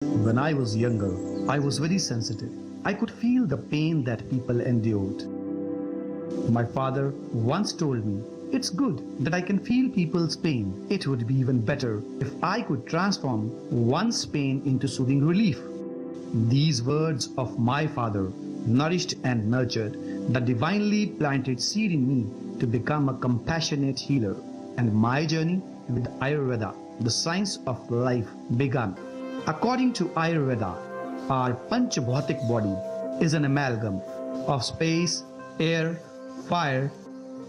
When I was younger, I was very sensitive. I could feel the pain that people endured. My father once told me, "It's good that I can feel people's pain. It would be even better if I could transform one's pain into soothing relief." These words of my father nourished and nurtured the divinely planted seed in me to become a compassionate healer. And my journey with Ayurveda, the science of life, began. According to Ayurveda, our Panchabhautik body is an amalgam of space, air, fire,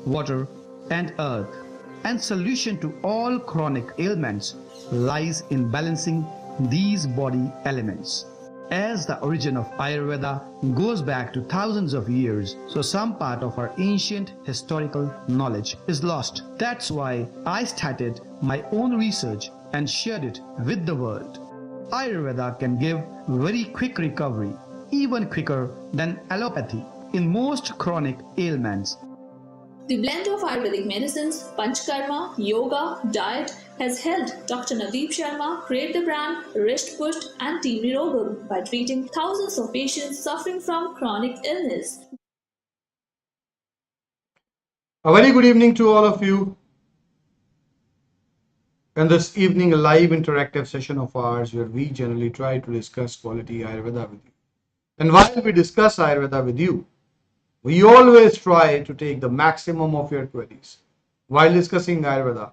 water, and earth. And solution to all chronic ailments lies in balancing these body elements. As the origin of Ayurveda goes back to thousands of years, so some part of our ancient historical knowledge is lost. That's why I started my own research and shared it with the world. Ayurveda can give very quick recovery, even quicker than allopathy, in most chronic ailments. The blend of Ayurvedic medicines, Panchkarma, yoga, diet has helped Dr. Nadeep Sharma create the brand Risht Pusht and Team Nirogam by treating thousands of patients suffering from chronic illness. A very good evening to all of you. In this evening, a live interactive session of ours where we generally try to discuss quality Ayurveda with you. And while we discuss Ayurveda with you, we always try to take the maximum of your queries. While discussing Ayurveda,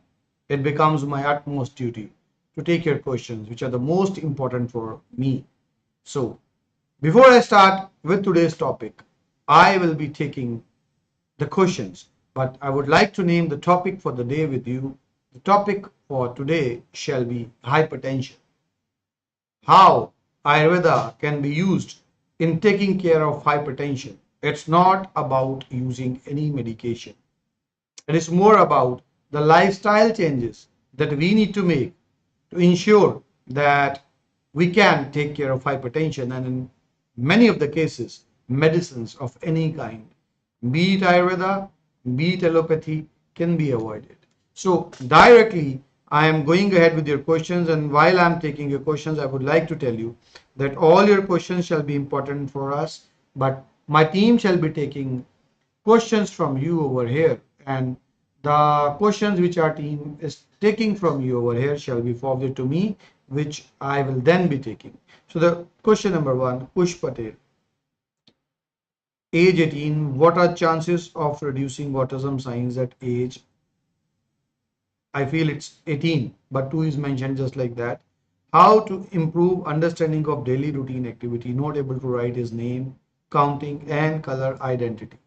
it becomes my utmost duty to take your questions, which are the most important for me. So, before I start with today's topic, I will be taking the questions, but I would like to name the topic for the day with you. The topic for today shall be hypertension. How Ayurveda can be used in taking care of hypertension. It's not about using any medication. It is more about the lifestyle changes that we need to make to ensure that we can take care of hypertension, and in many of the cases, medicines of any kind, be it Ayurveda, be it allopathy, can be avoided. So directly, I am going ahead with your questions, and while I am taking your questions, I would like to tell you that all your questions shall be important for us, but my team shall be taking questions from you over here, and the questions which our team is taking from you over here shall be forwarded to me, which I will then be taking. So the question number one, Push Patel. Age 18, what are chances of reducing autism signs at age? I feel it's 18, but 2 is mentioned just like that. How to improve understanding of daily routine activity, not able to write his name, counting and color identity.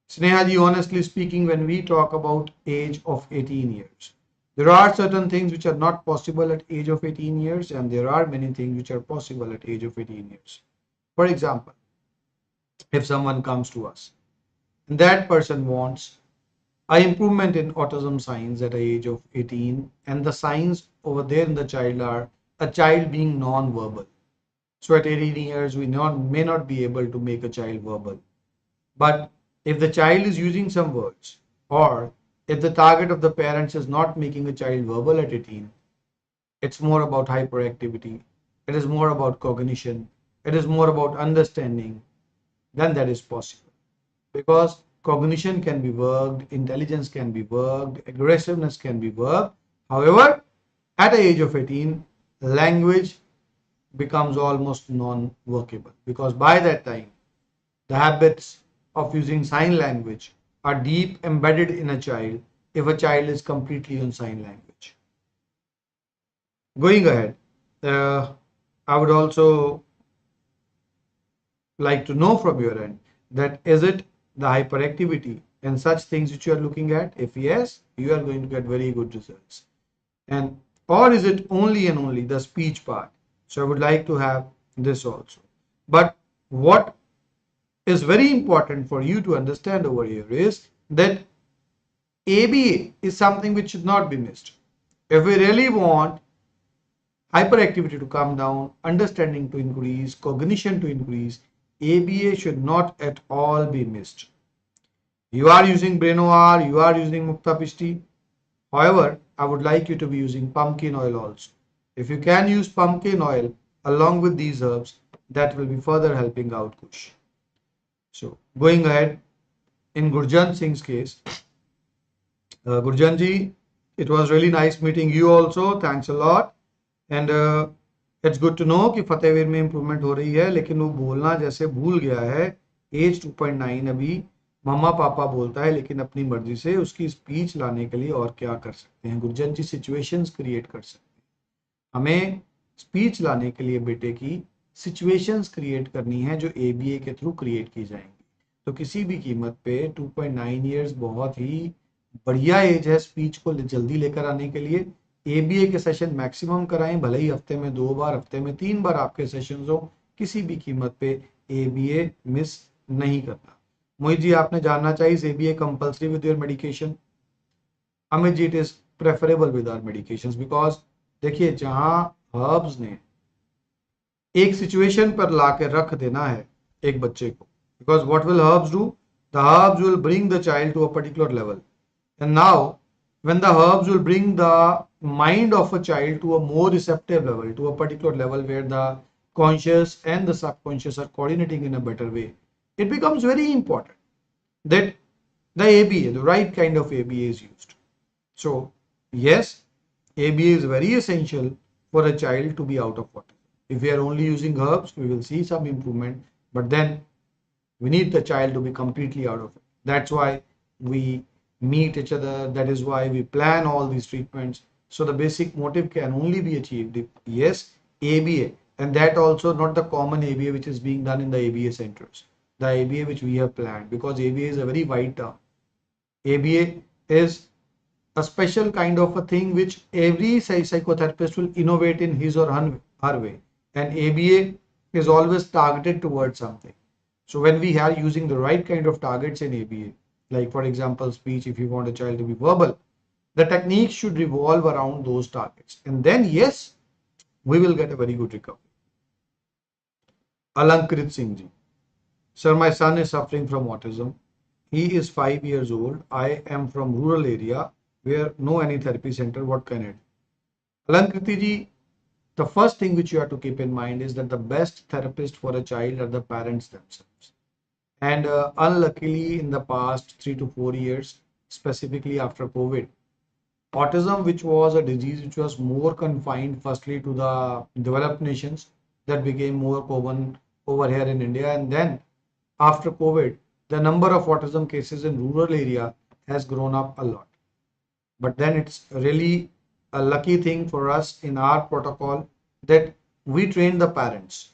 Snehaji, honestly speaking, when we talk about age of 18 years, there are certain things which are not possible at age of 18 years, and there are many things which are possible at age of 18 years. For example, if someone comes to us and that person wants an improvement in autism signs at the age of 18, and the signs over there in the child are a child being non-verbal. So at 18 years, we may not be able to make a child verbal. But if the child is using some words, or if the target of the parents is not making a child verbal at 18, it's more about hyperactivity, it is more about cognition, it is more about understanding, then that is possible. Because cognition can be worked, intelligence can be worked, aggressiveness can be worked. However, at the age of 18, language becomes almost non-workable, because by that time, the habits of using sign language are deep embedded in a child if a child is completely on sign language. Going ahead, I would also like to know from your end that is it the hyperactivity and such things which you are looking at? If yes, you are going to get very good results. And or is it only and only the speech part? So I would like to have this also. But what is very important for you to understand over here is that ABA is something which should not be missed. If we really want hyperactivity to come down, understanding to increase, cognition to increase, ABA should not at all be missed. You are using Brainoir, you are using Mukta Pishti. However, I would like you to be using pumpkin oil also. If you can use pumpkin oil along with these herbs that will be further helping out Kush. So going ahead, in Gurjan Singh's case, Gurjan ji, it was really nice meeting you also. Thanks a lot. And it's good to know कि फतेहवीर में improvement हो रही है, लेकिन वो बोलना जैसे भूल गया है. एज 2.9 अभी मम्मा पापा बोलता है, लेकिन अपनी मर्जी से. उसकी स्पीच लाने के लिए और क्या कर सकते हैं गुरजन जी? सिचुएशंस क्रिएट कर सकते हैं. हमें स्पीच लाने के लिए बेटे की सिचुएशंस क्रिएट करनी है जो एबीए के थ्रू क्रिएट की जाएंगी. तो किसी भी कीमत पे 2.9 ईयर्स बहुत ही बढ़िया एज है स्पीच को जल्दी लेकर आने के लिए. एबीए के सेशन मैक्सिमम कराएं, भले ही हफ्ते में 2 बार, हफ्ते में 3 बार आपके सेशंस हो, किसी भी कीमत पे एबीए मिस नहीं करना. मोहित जी, आपने जानना चाहिए ABA compulsory with your medication? Amit ji, it is preferable with our medications, because देखिए जहां हर्ब्स ने एक सिचुएशन पर लाके रख देना है एक बच्चे को, because what will herbs do? The herbs will bring the child to a particular level. And now, when the herbs will bring the mind of a child to a more receptive level, to a particular level where the conscious and the subconscious are coordinating in a better way, it becomes very important that the ABA, the right kind of ABA is used. So, yes, ABA is very essential for a child to be out of autism. If we are only using herbs, we will see some improvement, but then we need the child to be completely out of it. That's why we meet each other. That is why we plan all these treatments. So the basic motive can only be achieved if, yes, ABA, and that also not the common ABA which is being done in the ABA centers, the ABA which we have planned, because ABA is a very wide term. ABA is a special kind of a thing which every psychotherapist will innovate in his or her way, and ABA is always targeted towards something. So when we are using the right kind of targets in ABA, like for example speech, if you want a child to be verbal, the techniques should revolve around those targets, and then yes, we will get a very good recovery. Alankrit Singh ji, sir, my son is suffering from autism. He is 5 years old. I am from rural area where no any therapy center. What can I do? Alankrit ji, the first thing which you have to keep in mind is that the best therapist for a child are the parents themselves. And unluckily, in the past 3 to 4 years, specifically after COVID, autism, which was a disease which was more confined firstly to the developed nations, that became more common over here in India. And then after COVID, the number of autism cases in rural area has grown up a lot. But then it's really a lucky thing for us in our protocol that we train the parents.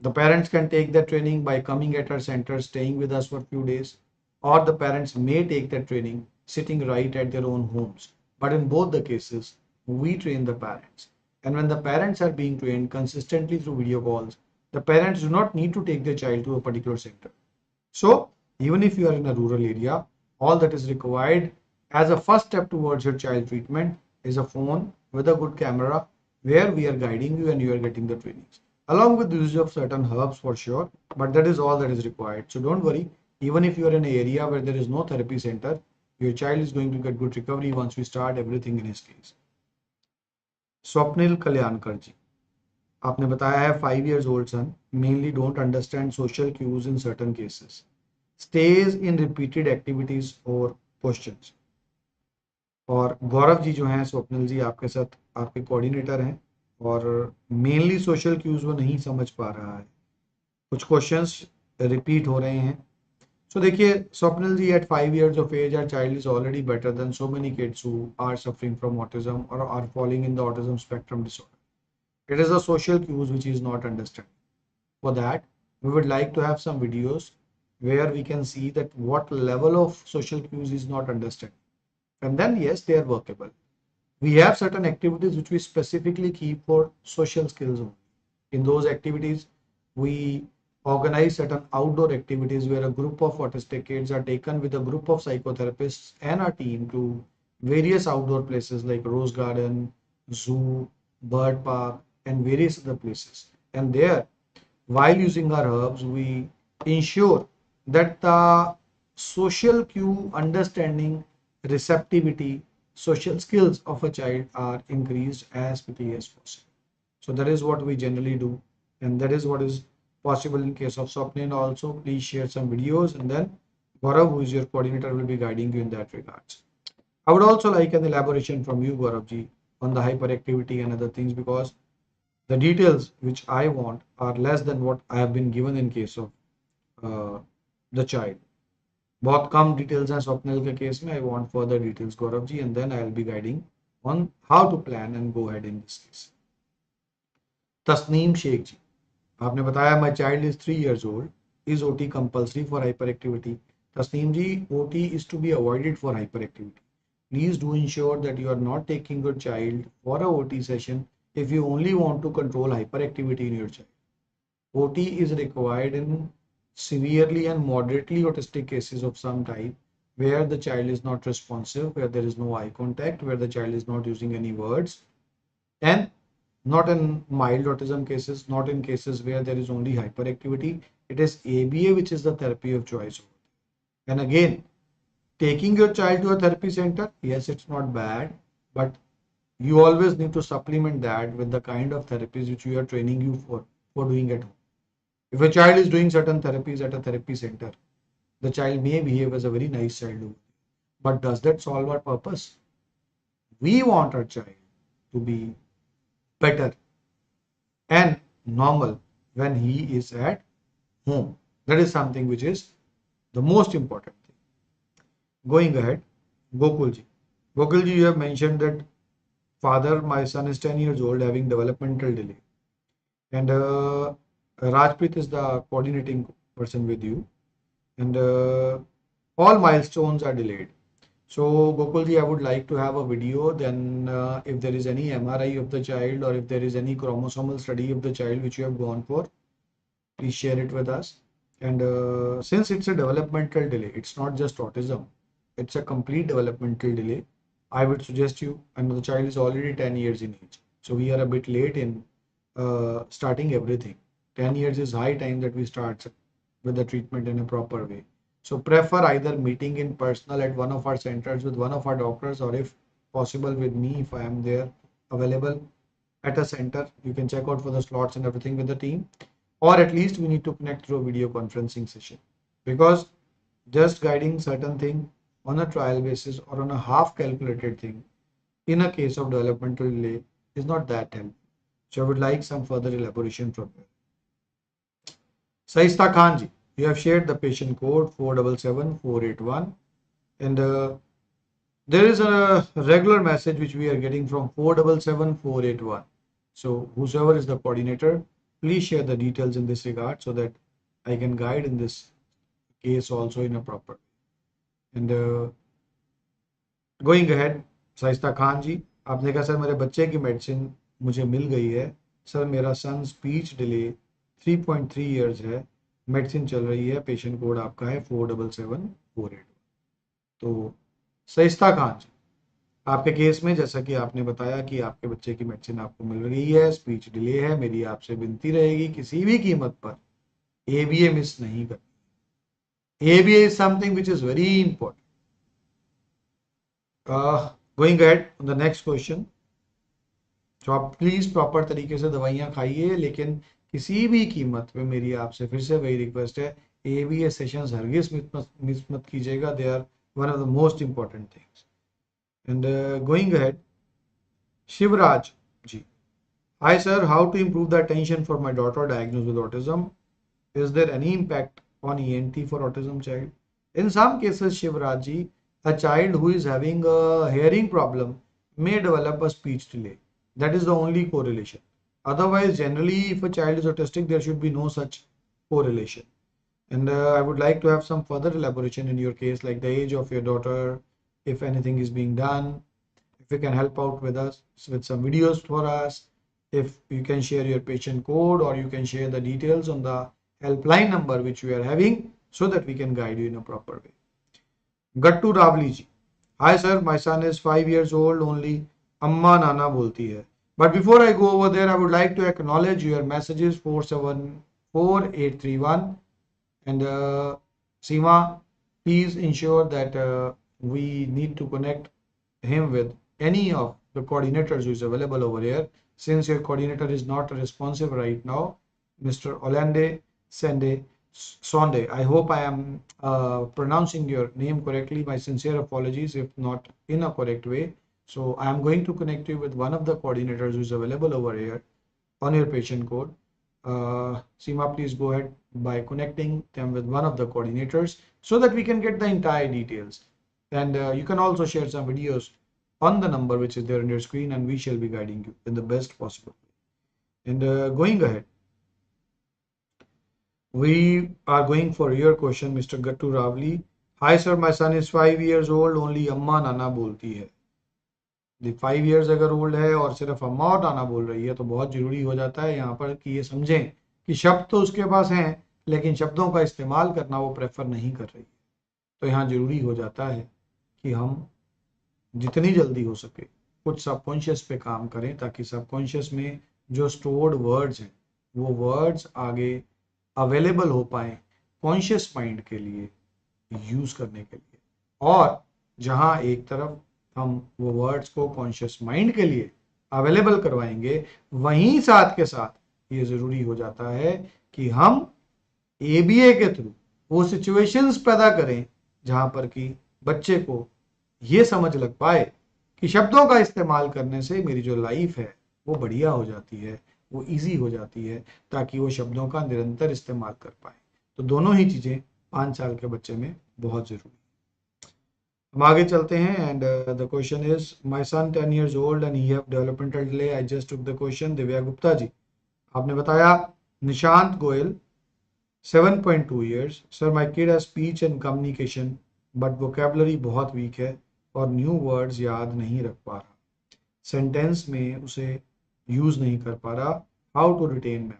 The parents can take the training by coming at our center, staying with us for a few days, or the parents may take that training sitting right at their own homes. But in both the cases, we train the parents. And when the parents are being trained consistently through video calls, the parents do not need to take their child to a particular center. So even if you are in a rural area, all that is required as a first step towards your child treatment is a phone with a good camera where we are guiding you and you are getting the trainings, along with the use of certain herbs for sure, but that is all that is required. So don't worry, even if you are in an area where there is no therapy center, your child is going to get good recovery once we start everything in his case. Swapnil Kalyankar ji, आपने बताया है 5 years old son mainly don't understand social cues in certain cases, stays in repeated activities or questions. और गौरव जी जो हैं, स्वप्निल जी आपके साथ आपके coordinator हैं, और मेनली सोशल क्यूज वो नहीं समझ पा रहा है, कुछ क्वेश्चंस रिपीट हो रहे हैं. सो देखिए स्वप्निल जी, eight 5 years of age our child is already better than so many kids who are suffering from autism or are falling in the autism spectrum disorder. It is the social cues which is not understood. For that we would like to have some videos where we can see that what level of social cues is not understood, and then yes, they are workable. We have certain activities which we specifically keep for social skills. In those activities, we organize certain outdoor activities where a group of autistic kids are taken with a group of psychotherapists and our team to various outdoor places like Rose Garden, Zoo, Bird Park, and various other places. And there, while using our herbs, we ensure that the social cue understanding, receptivity, social skills of a child are increased as quickly as possible. So that is what we generally do, and that is what is possible in case of Swapnil also. Please share some videos, and then Gaurav, who is your coordinator, will be guiding you in that regards. I would also like an elaboration from you, Gauravji, on the hyperactivity and other things, because the details which I want are less than what I have been given in case of the child. बहुत कम details हैं स्वप्निल के case में. I want further details, Gaurav ji, and then I will be guiding on how to plan and go ahead in this case. Tasneem Sheikh जी, आपने बताया my child is 3 years old. Is OT compulsory for hyperactivity? Tasneem ji, OT is to be avoided for hyperactivity. Please do ensure that you are not taking your child for a OT session if you only want to control hyperactivity in your child. OT is required in severely and moderately autistic cases of some type where the child is not responsive, where there is no eye contact, where the child is not using any words, and not in mild autism cases, not in cases where there is only hyperactivity. It is ABA which is the therapy of choice. And again, taking your child to a therapy center, yes, it's not bad, but you always need to supplement that with the kind of therapies which we are training you for doing at home. If a child is doing certain therapies at a therapy center, the child may behave as a very nice child. But does that solve our purpose? We want our child to be better and normal when he is at home. That is something which is the most important thing. Going ahead, Gokul ji. Gokul ji, you have mentioned that father, my son is 10 years old having developmental delay. And Rajpreet is the coordinating person with you, and all milestones are delayed. So Gokulji, I would like to have a video. Then if there is any MRI of the child or if there is any chromosomal study of the child which you have gone for, please share it with us. And since it's a developmental delay, it's not just autism, it's a complete developmental delay. I would suggest you, and the child is already 10 years in age. So we are a bit late in starting everything. 10 years is high time that we start with the treatment in a proper way. So prefer either meeting in personal at one of our centers with one of our doctors, or if possible with me, if I am there available at a center. You can check out for the slots and everything with the team, or at least we need to connect through a video conferencing session, because just guiding certain thing on a trial basis or on a half calculated thing in a case of developmental delay is not that helpful. So I would like some further elaboration from you. Saista Khan ji, you have shared the patient code 477481, and there is a regular message which we are getting from 477481. So whosoever is the coordinator, please share the details in this regard so that I can guide in this case also in a proper way. And going ahead, Saista Khan ji, आपने कहा sir मेरे बच्चे की medicine मुझे मिल गई है. Sir मेरा सन speech delay 3.3 years है, मेडिसिन चल रही है, पेशेंट कोड आपका है 477481. तो सहिस्ता खान जी, आपके केस में जैसा कि आपने बताया कि आपके बच्चे की मेडिसिन आपको मिल रही है, स्पीच डिले है, मेरी आपसे विनती रहेगी किसी भी कीमत पर ABA मिस नहीं करना. ABA is something which is very important. Going ahead on the next question. तो आप प्लीज प्रॉपर तरीके से दवाइयाँ खाइए, लेकिन किसी भी कीमत पे मेरी आपसे फिर से वही रिक्वेस्ट है, ABA सेशंस हरगिज मिस मत कीजिएगा. They are one of the most important things. And going ahead, Shivraj ji, hi sir, how to improve the attention for my daughter diagnosed with autism? Is there any impact on ENT for autism child? In some cases, Shivraji, a child who is having a hearing problem may develop a speech delay. That is the only correlation. Otherwise, generally, if a child is autistic, there should be no such correlation. And I would like to have some further elaboration in your case, like the age of your daughter, if anything is being done, if you can help out with us with some videos for us, if you can share your patient code, or you can share the details on the helpline number which we are having, so that we can guide you in a proper way. Gattu Ravli ji, hi sir, my son is 5 years old, only amma nana bolti hai. But before I go over there, I would like to acknowledge your messages 474831. And Seema, please ensure that we need to connect him with any of the coordinators who is available over here. since your coordinator is not responsive right now, Mr. Olande Sende Sonde. I hope I am pronouncing your name correctly. My sincere apologies if not in a correct way. So I am going to connect you with one of the coordinators who is available over here on your patient code. Seema, please go ahead by connecting them with one of the coordinators so that we can get the entire details. And you can also share some videos on the number which is there on your screen, and we shall be guiding you in the best possible way. And going ahead, we are going for your question, Mr. Gattu Ravli. Hi sir, my son is 5 years old, only अम्मा नाना बोलती है. 5 years अगर old है और सिर्फ अम्मा और नाना बोल रही है तो बहुत जरूरी हो जाता है यहाँ पर कि ये समझें कि शब्द तो उसके पास हैं लेकिन शब्दों का इस्तेमाल करना वो प्रेफर नहीं कर रही है. तो यहाँ जरूरी हो जाता है कि हम जितनी जल्दी हो सके कुछ सबकॉन्शियस पे काम करें ताकि सबकॉन्शियस में जो स्टोर्ड वर्ड्स हैं वो वर्ड्स आगे अवेलेबल हो पाए कॉन्शियस माइंड के लिए यूज करने के लिए. और जहां एक तरफ हम वो वर्ड्स को कॉन्शियस माइंड के लिए अवेलेबल करवाएंगे, वहीं साथ के साथ ये जरूरी हो जाता है कि हम एबीए के थ्रू वो सिचुएशंस पैदा करें जहां पर कि बच्चे को ये समझ लग पाए कि शब्दों का इस्तेमाल करने से मेरी जो लाइफ है वो बढ़िया हो जाती है, वो इजी हो जाती है, ताकि वो शब्दों का निरंतर इस्तेमाल कर पाए. तो दोनों ही चीजें 5 साल के बच्चे में बहुत जरूरी. हम आगे चलते हैं. And the question is my son 10 years old and he have developmental delay. I just took the question. Divya Gupta ji, आपने बताया. Nishant Goyal 7.2 years. Sir my kid has speech and communication but vocabulary बहुत वीक है और न्यू वर्ड्स याद नहीं रख पा रहा, सेंटेंस में उसे यूज नहीं कर पा रहा. How to retain memory.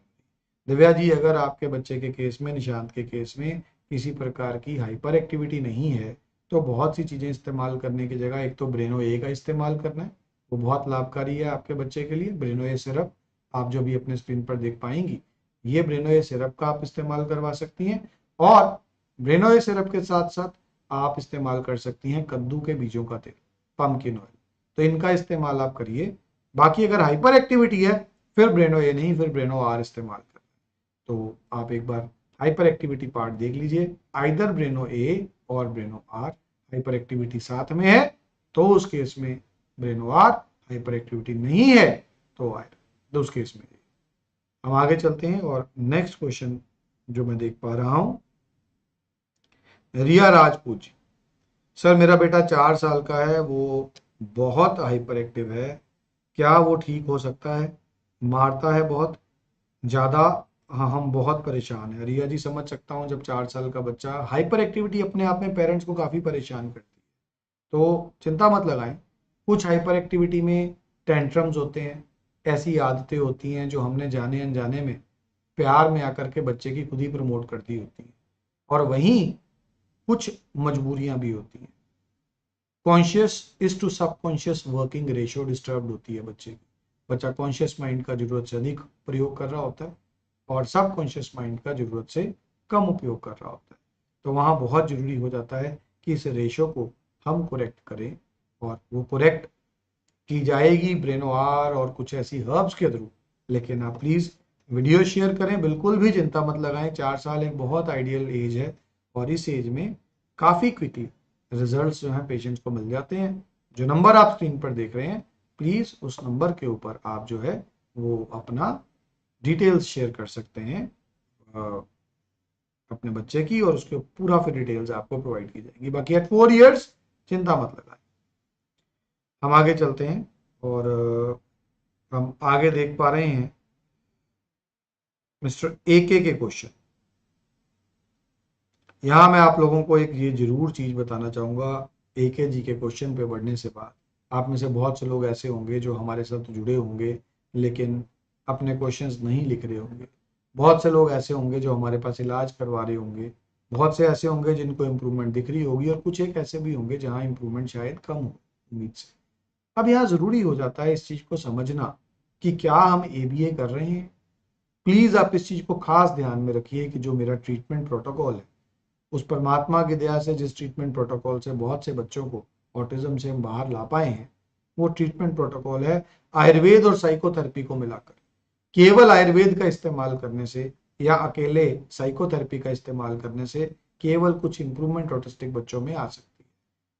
Divya ji, अगर आपके बच्चे के केस में, निशांत के केस में किसी प्रकार की हाइपर एक्टिविटी नहीं है तो बहुत सी चीजें इस्तेमाल करने की जगह एक तो ब्रेनो ए का इस्तेमाल करना है, वो बहुत लाभकारी है आपके बच्चे के लिए. ब्रेनो ए सिरप आप जो भी अपने स्क्रीन पर देख पाएंगी, ये ब्रेनो ए सिरप का आप इस्तेमाल करवा सकती हैं. और ब्रेनो ए सिरप के साथ साथ आप इस्तेमाल कर सकती हैं कद्दू के बीजों का तेल, पम्पकिन ऑयल. तो इनका इस्तेमाल आप करिए. बाकी अगर हाइपर एक्टिविटी है फिर ब्रेनो ए नहीं, फिर ब्रेनो आर इस्तेमाल करें. तो आप एक बार हाइपर एक्टिविटी पार्ट देख लीजिए. आइदर ब्रेनो ए और ब्रेनो आर. हाइपर एक्टिविटी साथ में है तो उस केस में ब्रेनो आर, हाइपर एक्टिविटी नहीं है तो आर, तो उस केस में. हम आगे चलते हैं और नेक्स्ट क्वेश्चन जो मैं देख पा रहा हूं, रिया राजपूत जी. सर मेरा बेटा 4 साल का है, वो बहुत हाइपर एक्टिव है, क्या वो ठीक हो सकता है? मारता है बहुत ज्यादा. हाँ, हम बहुत परेशान है. रिया जी, समझ सकता हूँ जब 4 साल का बच्चा, हाइपर एक्टिविटी अपने आप में पेरेंट्स को काफी परेशान करती है, तो चिंता मत लगाएं. कुछ हाइपर एक्टिविटी में टेंट्रम्स होते हैं, ऐसी आदतें होती हैं जो हमने जाने अनजाने में प्यार में आकर के बच्चे की खुद ही प्रमोट करती होती हैं. और वहीं कुछ मजबूरियां भी होती हैं. Conscious is to subconscious working ratio disturb होती है बच्चे की. बच्चा कॉन्शियस माइंड का जरूरत से अधिक प्रयोग कर रहा होता है और सबकॉन्शियस माइंड का जरूरत से कम उपयोग कर रहा होता है. तो वहां बहुत जरूरी हो जाता है कि इस रेशियो को हम करेक्ट करें, और वो करेक्ट की जाएगी ब्रेनो आर और कुछ ऐसी हर्ब्स के थ्रू. लेकिन आप प्लीज वीडियो शेयर करें, बिल्कुल भी चिंता मत लगाएं. 4 साल एक बहुत आइडियल एज है और इस एज में काफी क्विकली रिजल्ट्स जो हैं पेशेंट्स को मिल जाते हैं. जो नंबर आप स्क्रीन पर देख रहे हैं, प्लीज उस नंबर के ऊपर आप जो है वो अपना डिटेल्स शेयर कर सकते हैं अपने बच्चे की, और उसके पूरा फिर डिटेल्स आपको प्रोवाइड की जाएगी. बाकी एट 4 years चिंता मत लगाएं. हम आगे चलते हैं और हम आगे देख पा रहे हैं मिस्टर AK के क्वेश्चन. यहां मैं आप लोगों को एक ये जरूर चीज बताना चाहूंगा. AK जी के क्वेश्चन पे बढ़ने से बाद आप में से बहुत से लोग ऐसे होंगे जो हमारे साथ जुड़े होंगे लेकिन अपने क्वेश्चंस नहीं लिख रहे होंगे. बहुत से लोग ऐसे होंगे जो हमारे पास इलाज करवा रहे होंगे. बहुत से ऐसे होंगे जिनको इम्प्रूवमेंट दिख रही होगी, और कुछ एक ऐसे भी होंगे जहां इम्प्रूवमेंट शायद कम हो उम्मीद से. अब यहाँ जरूरी हो जाता है इस चीज को समझना कि क्या हम ABA कर रहे हैं. प्लीज आप इस चीज को खास ध्यान में रखिए कि जो मेरा ट्रीटमेंट प्रोटोकॉल है, उस परमात्मा की दया से जिस ट्रीटमेंट प्रोटोकॉल से बहुत से बच्चों को ऑटिज्म से हम बाहर ला पाए हैं, वो ट्रीटमेंट प्रोटोकॉल है आयुर्वेद और साइकोथेरेपी को मिलाकर। केवल आयुर्वेद का इस्तेमाल करने से या अकेले साइकोथेरेपी का इस्तेमाल करने से केवल कुछ इंप्रूवमेंट ऑटिस्टिक बच्चों में आ सकती है,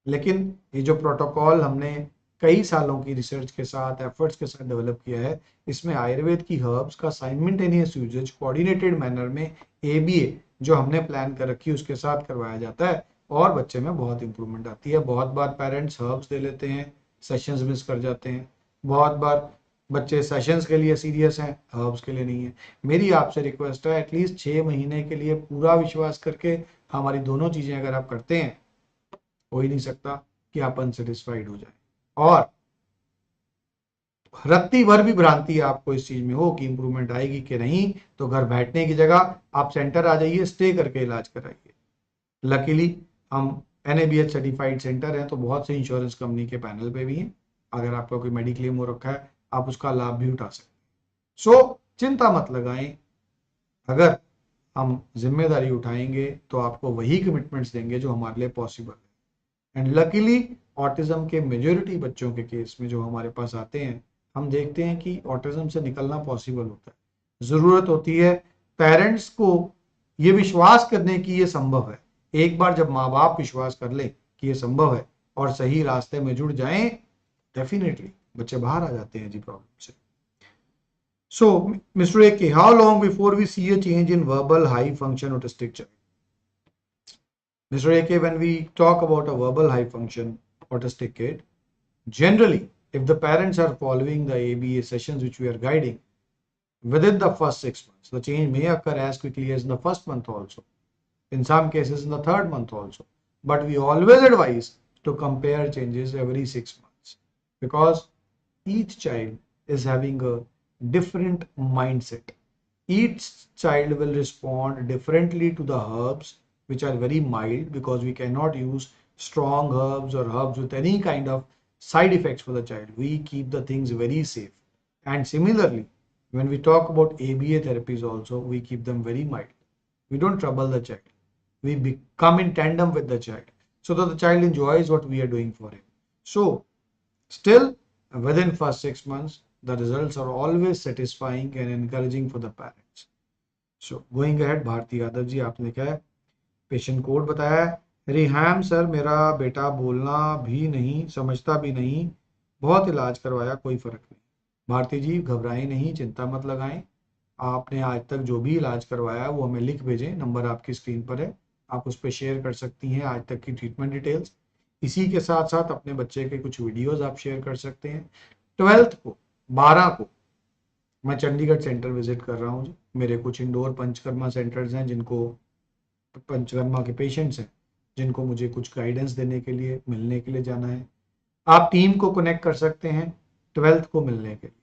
लेकिन ये जो प्रोटोकॉल हमने कई सालों की रिसर्च के साथ एफर्ट्स के साथ डेवलप किया है, इसमें आयुर्वेद की हर्ब्स का साइमल्टेनियस यूजेज कोऑर्डिनेटेड मैनर में एबीए जो हमने प्लान कर रखी है उसके साथ करवाया जाता है और बच्चे में बहुत इंप्रूवमेंट आती है। बहुत बार पेरेंट्स हर्ब्स दे लेते हैं, सेशंस मिस कर जाते हैं, बहुत बार बच्चे सेशंस के लिए सीरियस हैं, हर्ब्स के लिए नहीं है। मेरी आपसे रिक्वेस्ट है एटलीस्ट 6 महीने के लिए पूरा विश्वास करके हमारी दोनों चीजें अगर आप करते हैं, हो ही नहीं सकता कि आप अनसेटिस्फाइड हो जाए। और रत्ती भर भी भ्रांति आपको इस चीज में हो कि इंप्रूवमेंट आएगी कि नहीं, तो घर बैठने की जगह आप सेंटर आ जाइए, स्टे करके इलाज कराइए। लकीली हम एनएबीएच सर्टिफाइड सेंटर हैं, तो बहुत से इंश्योरेंस कंपनी के पैनल पे भी हैं। अगर आपका कोई मेडिक्लेम हो रखा है आप उसका लाभ भी उठा सकते हैं। सो चिंता मत लगाएं, अगर हम जिम्मेदारी उठाएंगे तो आपको वही कमिटमेंट्स देंगे जो हमारे लिए पॉसिबल है। एंड लकीली ऑटिज्म के मेजोरिटी बच्चों के केस में जो हमारे पास आते हैं, हम देखते हैं कि ऑटिज्म से निकलना पॉसिबल होता है। जरूरत होती है पेरेंट्स को ये विश्वास करने की ये संभव है। एक बार जब माँ बाप विश्वास कर ले कि ये संभव है और सही रास्ते में जुड़ जाएं, डेफिनेटली बच्चे बाहर आ जाते हैं जी प्रॉब्लम से। So, Mr. AK, how long before we see a change in verbal high function autistic child? Mr. AK, when we talk about a verbal high function autistic kid, generally, if the parents are following the ABA sessions which we are guiding, within the first 6 months, the change may occur as quickly as in the first month also. In some cases, in the third month also. But we always advise to compare changes every 6 months because each child is having a different mindset. Each child will respond differently to the herbs which are very mild because we cannot use strong herbs or herbs with any kind of side effects for the child. We keep the things very safe. And similarly, when we talk about ABA therapies also, we keep them very mild. We don't trouble the child. We become in tandem with the child so that the child enjoys what we are doing for him. So, still within first 6 months, the results are always satisfying and encouraging for the parents. So going ahead, Bharti Yadav ji आपने लिखा है, patient code बताया है, रिहाम sir मेरा बेटा बोलना भी नहीं, समझता भी नहीं, बहुत इलाज करवाया कोई फर्क नहीं। भारती जी घबराएं नहीं, चिंता मत लगाएं, आपने आज तक जो भी इलाज करवाया वो हमें लिख भेजें, नंबर आपकी स्क्रीन पर है, आप उस पर शेयर कर सकती हैं आज तक की ट्रीटमेंट डिटेल्स। इसी के साथ साथ अपने बच्चे के कुछ वीडियोस आप शेयर कर सकते हैं। 12 को 12 को मैं चंडीगढ़ सेंटर विजिट कर रहा हूँ जी। मेरे कुछ इंडोर पंचकर्मा सेंटर्स हैं जिनको पंचकर्मा के पेशेंट्स हैं जिनको मुझे कुछ गाइडेंस देने के लिए मिलने के लिए जाना है। आप टीम को कनेक्ट कर सकते हैं 12 को मिलने के लिए।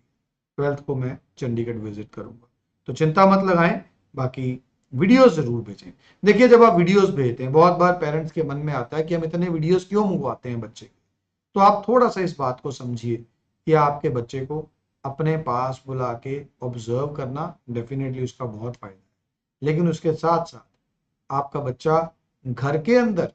12 को मैं चंडीगढ़ विजिट करूंगा, तो चिंता मत लगाएं, बाकी वीडियोस जरूर भेजें। देखिए जब आप वीडियोस भेजते हैं, बहुत बार पेरेंट्स के मन में आता है कि हम इतने वीडियोस क्यों मंगवाते हैं बच्चे, तो आप थोड़ा सा इस बात को समझिए कि आपके बच्चे को अपने पास बुला के ऑब्जर्व करना डेफिनेटली उसका बहुत फायदा है, लेकिन उसके साथ साथ आपका बच्चा घर के अंदर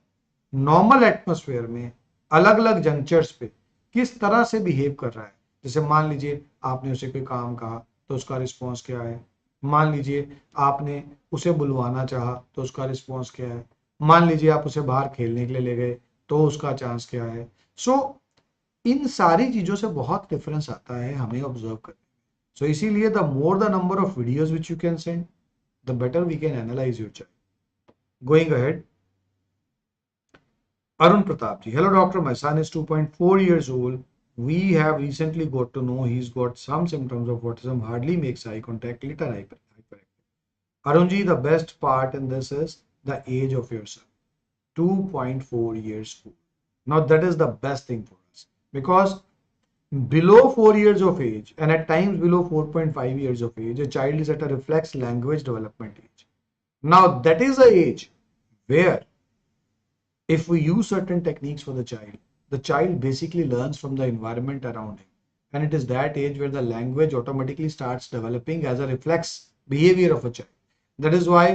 नॉर्मल एटमॉस्फेयर में अलग अलग जंक्चर्स पे किस तरह से बिहेव कर रहा है। जैसे मान लीजिए आपने उसे कोई काम कहा तो उसका रिस्पॉन्स क्या है, मान लीजिए आपने उसे बुलवाना चाहा तो उसका रिस्पॉन्स क्या है, मान लीजिए आप उसे बाहर खेलने के लिए ले गए तो उसका चांस क्या है। सो इन सारी चीजों से बहुत डिफरेंस आता है हमें ऑब्जर्व करने। सो इसीलिए the more the number of videos which you can send, the better we can analyse your child. Going ahead, Arun Pratap ji, hello doctor, my son is 2.4 years old. We have recently got to know he's got some symptoms of autism, hardly makes eye contact, little hyperactive. Arun ji, the best part in this is the age of your son, 2.4 years old. Now that is the best thing for us because below 4 years of age and at times below 4.5 years of age, a child is at a reflex language development age. Now that is the age where if we use certain techniques for the child basically learns from the environment around him. And it is that age where the language automatically starts developing as a reflex behavior of a child. That is why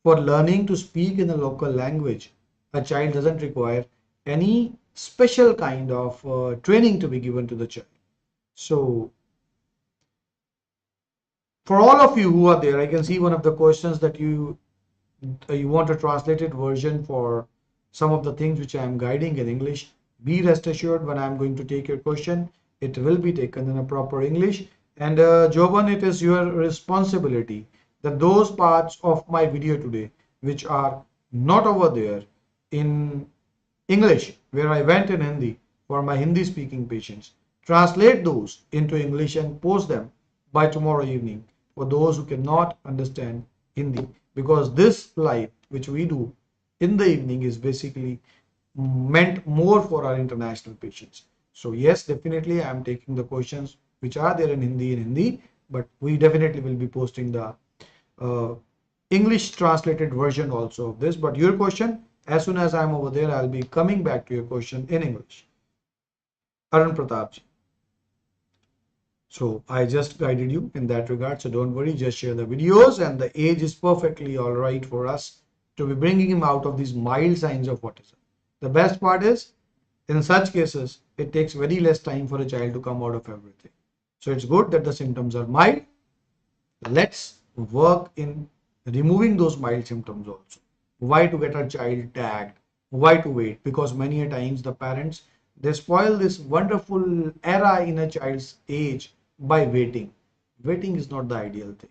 for learning to speak in a local language, a child doesn't require any special kind of training to be given to the child. So for all of you who are there, I can see one of the questions that you want a translated version for some of the things which I am guiding in English. Be rest assured, when I am going to take your question, it will be taken in a proper English. And Jovan, it is your responsibility that those parts of my video today which are not over there in English, where I went in Hindi for my Hindi speaking patients, translate those into English and post them by tomorrow evening for those who cannot understand Hindi, because this live which we do in the evening is basically meant more for our international patients. So yes, definitely I am taking the questions which are there in Hindi, but we definitely will be posting the English translated version also of this. But your question, as soon as I'm over there, I'll be coming back to your question in English. Arun Pratap ji. So I just guided you in that regard. So don't worry, just share the videos, and the age is perfectly all right for us to be bringing him out of these mild signs of autism. The best part is, in such cases, it takes very less time for a child to come out of everything. So it's good that the symptoms are mild. Let's work in removing those mild symptoms also. Why to get our child tagged? Why to wait? Because many a times the parents, they spoil this wonderful era in a child's age by waiting. Waiting is not the ideal thing.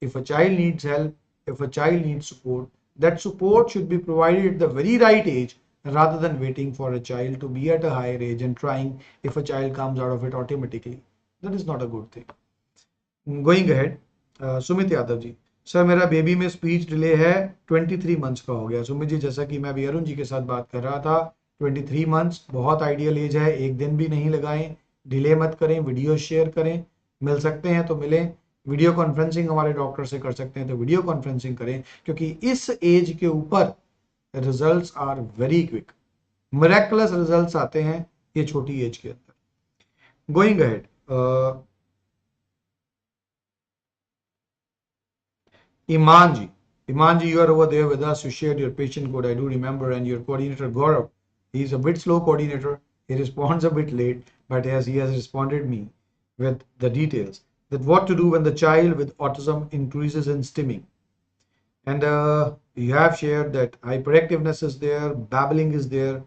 If a child needs help, if a child needs support, that support should be provided at the very right age, rather than waiting for a child to be at a higher age and trying if a child comes out of it automatically. That is not a good thing. Going ahead, Sumit Yadav ji, sir मेरा baby में speech delay है, 23 months का हो गया. सुमित जी, जैसा कि मैं अभी अरुण जी के साथ बात कर रहा था, 23 मंथ्स बहुत आइडियल एज है. एक दिन भी नहीं लगाएं, डिले मत करें, वीडियो शेयर करें. मिल सकते हैं तो मिलें, वीडियो कॉन्फ्रेंसिंग हमारे डॉक्टर से कर सकते हैं तो वीडियो कॉन्फ्रेंसिंग करें, क्योंकि इस एज के ऊपर results are very quick. Miraculous results आते हैं ये छोटी एज के अंदर. गोइंग अहेड, Imanji, you are over there with us. You shared your patient code, I do remember, and your coordinator Gaurav. He's a bit slow coordinator. He responds a bit late, but as he has responded me with the details that what to do when the child with autism increases in stimming. And you have shared that hyperactiveness is there, babbling is there,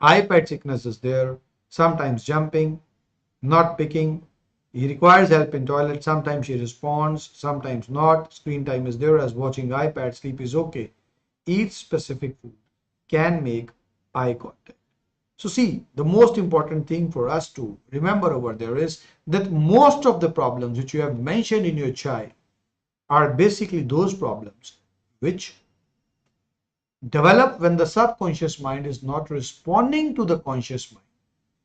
iPad sickness is there, sometimes jumping, not picking. He requires help in toilet. Sometimes she responds, sometimes not. Screen time is there as watching iPad. Sleep is okay. Eat specific food. Can make eye contact. So see, the most important thing for us to remember over there is that most of the problems which you have mentioned in your child are basically those problems which develop when the subconscious mind is not responding to the conscious mind.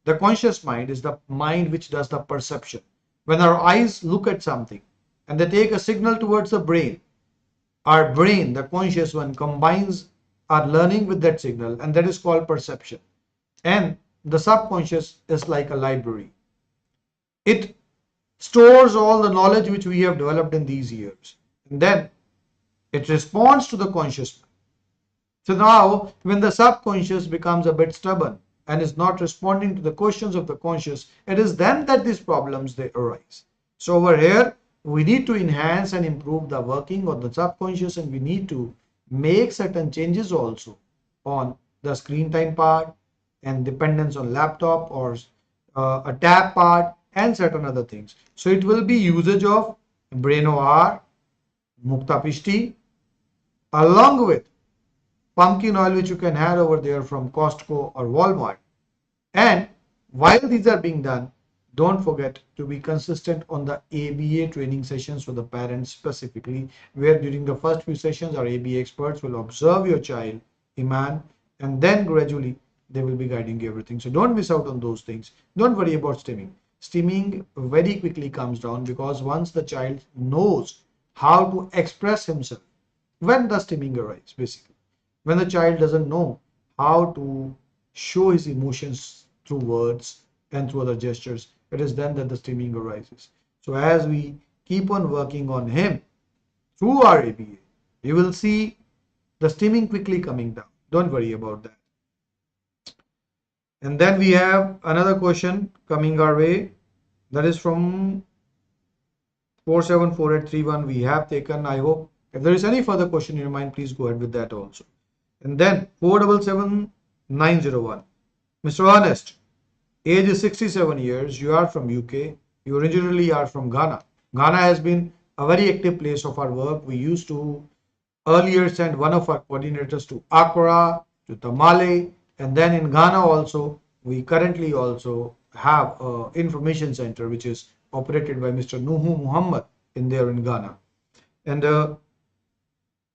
The conscious mind is the mind which does the perception. When our eyes look at something and they take a signal towards the brain, our brain, the conscious one, combines our learning with that signal, and that is called perception. And the subconscious is like a library. It stores all the knowledge which we have developed in these years, and then it responds to the conscious mind. So now, when the subconscious becomes a bit stubborn and is not responding to the questions of the conscious, it is then that these problems they arise. So over here, we need to enhance and improve the working of the subconscious, and we need to make certain changes also on the screen time part and dependence on laptop or a tab part and certain other things. So it will be usage of Brain-OR, Mukta Pishti, along with pumpkin oil which you can have over there from Costco or Walmart. And while these are being done, don't forget to be consistent on the ABA training sessions for the parents specifically, where during the first few sessions our ABA experts will observe your child, Iman, and then gradually they will be guiding you everything. So don't miss out on those things. Don't worry about stimming. Stimming very quickly comes down, because once the child knows how to express himself, when the stimming arises, basically, when the child doesn't know how to show his emotions through words and through other gestures, it is then that the stimming arises. So as we keep on working on him through our ABA, you will see the stimming quickly coming down. Don't worry about that. And then we have another question coming our way, that is from 474831. We have taken. I hope if there is any further question in your mind, please go ahead with that also. And then 477901. Mr. Honest, age is 67 years. You are from UK. You originally are from Ghana. Ghana has been a very active place of our work. We used to earlier send one of our coordinators to Accra, to Tamale, and then in Ghana also, we currently also have an information center which is operated by Mr. Nuhu Muhammad in there in Ghana. And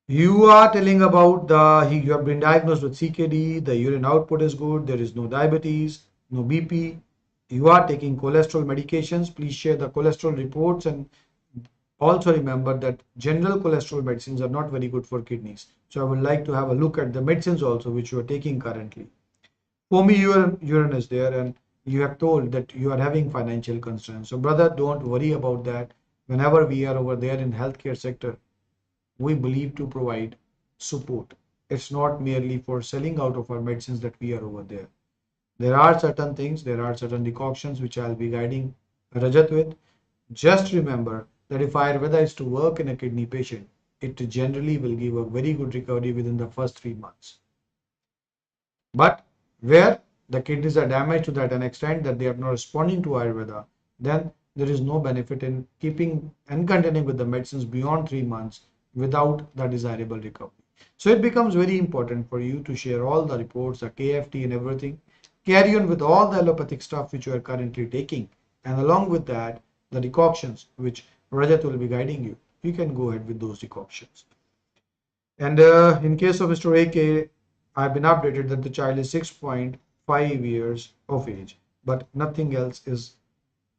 you are telling about you have been diagnosed with CKD, the urine output is good, there is no diabetes, no BP, you are taking cholesterol medications. Please share the cholesterol reports, and also remember that general cholesterol medicines are not very good for kidneys. So I would like to have a look at the medicines also which you are taking currently. For me, your urine is there, and you have told that you are having financial concerns. So brother, don't worry about that. Whenever we are over there in healthcare sector, we believe to provide support. It's not merely for selling out of our medicines that we are over there. There are certain things, there are certain decoctions which I'll be guiding Rajat with. Just remember that if Ayurveda is to work in a kidney patient, it generally will give a very good recovery within the first 3 months. But where the kidneys are damaged to that an extent that they are not responding to Ayurveda, then there is no benefit in keeping and continuing with the medicines beyond 3 months without the desirable recovery. So it becomes very important for you to share all the reports, the KFT and everything. Carry on with all the allopathic stuff which you are currently taking, and along with that, the decoctions which Rajat will be guiding you. You can go ahead with those decoctions. And in case of Mr. AK, I've been updated that the child is 6.5 years of age, but nothing else is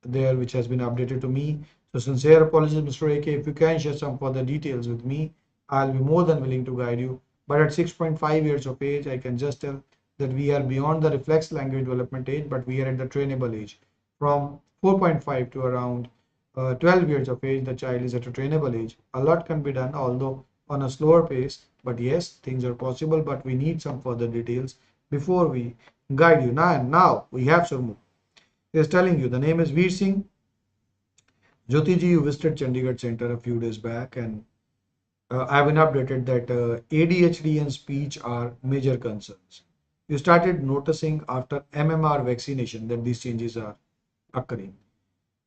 there which has been updated to me. So sincere apologies, Mr. AK. If you can share some further details with me, I'll be more than willing to guide you. But at 6.5 years of age, I can just tell that we are beyond the reflex language development age, but we are at the trainable age. From 4.5 to around 12 years of age, the child is at a trainable age. A lot can be done, although on a slower pace, but yes, things are possible, but we need some further details before we guide you. Now we have Surmu. He is telling you the name is Veer Singh. Jyotiji, you visited Chandigarh Center a few days back, and I've been updated that ADHD and speech are major concerns. You started noticing after MMR vaccination that these changes are occurring.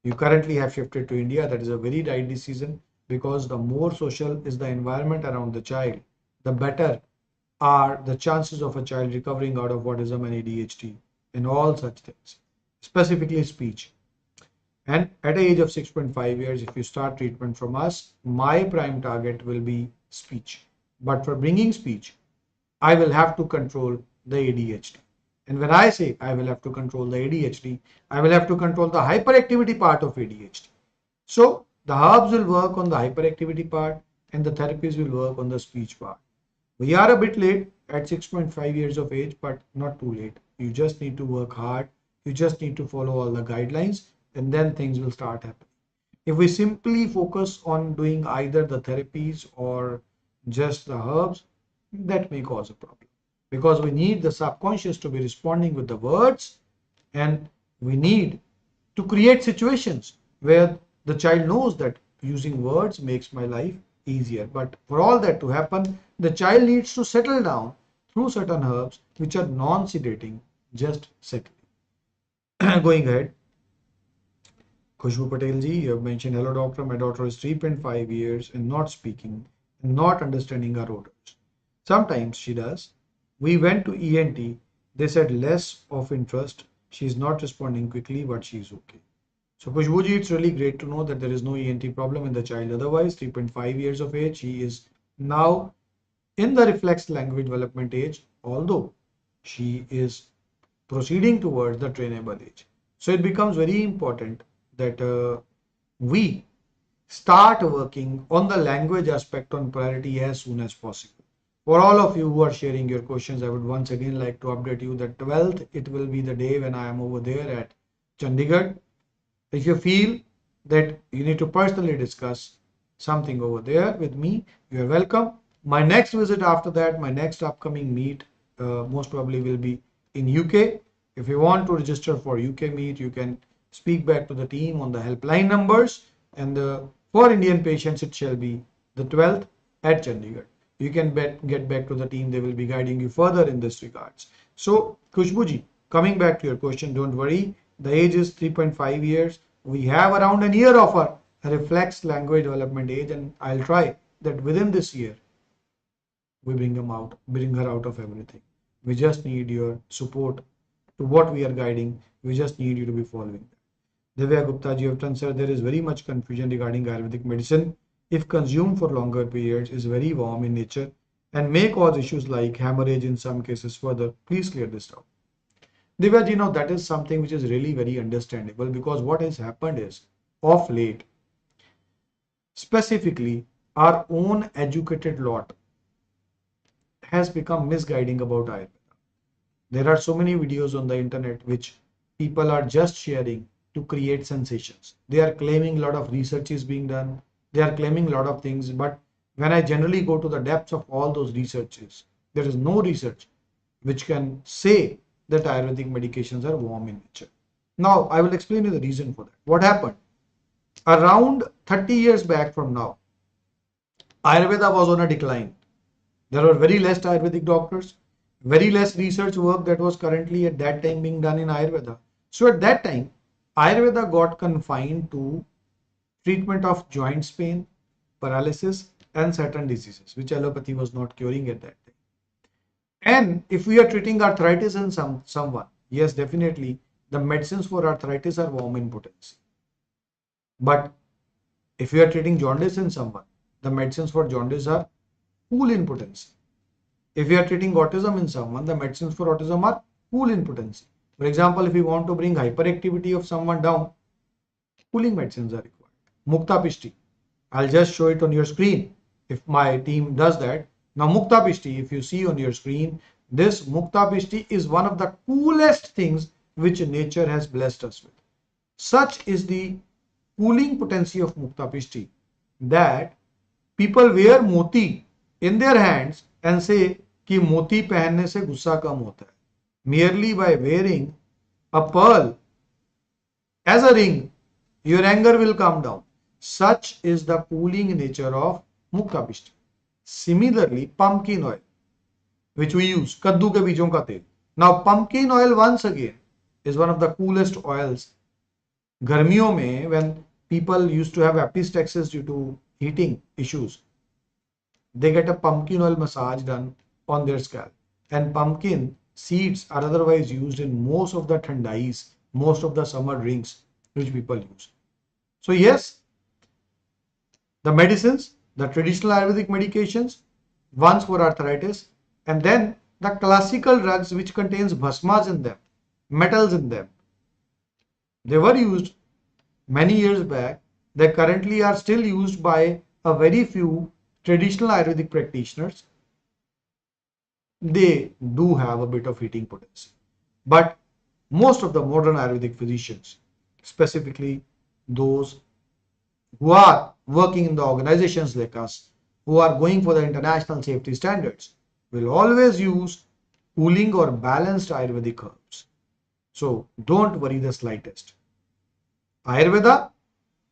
You currently have shifted to India. That is a very right decision, because the more social is the environment around the child, the better are the chances of a child recovering out of autism and ADHD and all such things, specifically speech. And at the age of 6.5 years, if you start treatment from us, my prime target will be speech. But for bringing speech, I will have to control the ADHD. And when I say I will have to control the ADHD, I will have to control the hyperactivity part of ADHD. So the herbs will work on the hyperactivity part and the therapies will work on the speech part. We are a bit late at 6.5 years of age, but not too late. You just need to work hard. You just need to follow all the guidelines, and then things will start happening. If we simply focus on doing either the therapies or just the herbs, that may cause a problem, because we need the subconscious to be responding with the words, and we need to create situations where the child knows that using words makes my life easier. But for all that to happen, the child needs to settle down through certain herbs which are non-sedating, just settling. Going ahead, Khushbu Patel ji, you have mentioned, hello doctor, my daughter is 3.5 years and not speaking and not understanding our orders. Sometimes she does. We went to ENT, they said less of interest, she's not responding quickly, but she's okay. So Khushbu ji, it's really great to know that there is no ENT problem in the child. Otherwise, 3.5 years of age, she is now in the reflex language development age, although she is proceeding towards the trainable age. So it becomes very important that we start working on the language aspect on priority as soon as possible. For all of you who are sharing your questions, I would once again like to update you that 12th, it will be the day when I am over there at Chandigarh. If you feel that you need to personally discuss something over there with me, you are welcome. My next visit after that, my next upcoming meet most probably will be in UK. If you want to register for UK Meet, you can speak back to the team on the helpline numbers, and for Indian patients, it shall be the 12th at Chandigarh. You can get back to the team. They will be guiding you further in this regards. So, Khushbu coming back to your question, don't worry. The age is 3.5 years. We have around a year of a reflex language development age, and I'll try that within this year we bring her out of everything. We just need your support to what we are guiding. We just need you to be following that. Divya Gupta ji, you have done, sir, there is very much confusion regarding Ayurvedic medicine. If consumed for longer periods, is very warm in nature and may cause issues like hemorrhage in some cases further. Please clear this out. Divya ji, that is something which is really very understandable, because what has happened is, of late, specifically, our own educated lot has become misguiding about Ayurveda. There are so many videos on the internet which people are just sharing to create sensations. They are claiming a lot of research is being done. They are claiming a lot of things. But when I generally go to the depths of all those researches, there is no research which can say that Ayurvedic medications are warm in nature. Now, I will explain you the reason for that. What happened? Around 30 years back from now, Ayurveda was on a decline. There were very less Ayurvedic doctors, very less research work that was currently at that time being done in Ayurveda. So at that time, Ayurveda got confined to treatment of joints pain, paralysis, and certain diseases, which allopathy was not curing at that time. And if we are treating arthritis in someone, yes, definitely, the medicines for arthritis are warm in potency. But if we are treating jaundice in someone, the medicines for jaundice are cool in potency. If we are treating autism in someone, the medicines for autism are cool in potency. For example, if we want to bring hyperactivity of someone down, cooling medicines are required. Mukta Pishti. I'll just show it on your screen if my team does that. Now, Mukta Pishti, if you see on your screen, this Mukta Pishti is one of the coolest things which nature has blessed us with. Such is the cooling potency of Mukta Pishti that people wear moti in their hands and say कि मोती पहनने से गुस्सा कम होता है. Merely by wearing a pearl as a ring, your anger will come down. Such is the cooling nature of Mukta Pishti. Similarly, pumpkin oil, which we use, kaddu ke beejon ka tel. Now, pumpkin oil once again is one of the coolest oils. Garmiyon mein, when people used to have epistaxis due to heating issues, they get a pumpkin oil massage done on their scalp. And pumpkin seeds are otherwise used in most of the thandais, most of the summer drinks which people use. So yes, the medicines, the traditional Ayurvedic medications, ones for arthritis, and then the classical drugs which contains bhasmas in them, metals in them. They were used many years back. They currently are still used by a very few traditional Ayurvedic practitioners. They do have a bit of heating potency. But most of the modern Ayurvedic physicians, specifically those who are working in the organizations like us, who are going for the international safety standards, will always use cooling or balanced Ayurvedic herbs. So don't worry the slightest. Ayurveda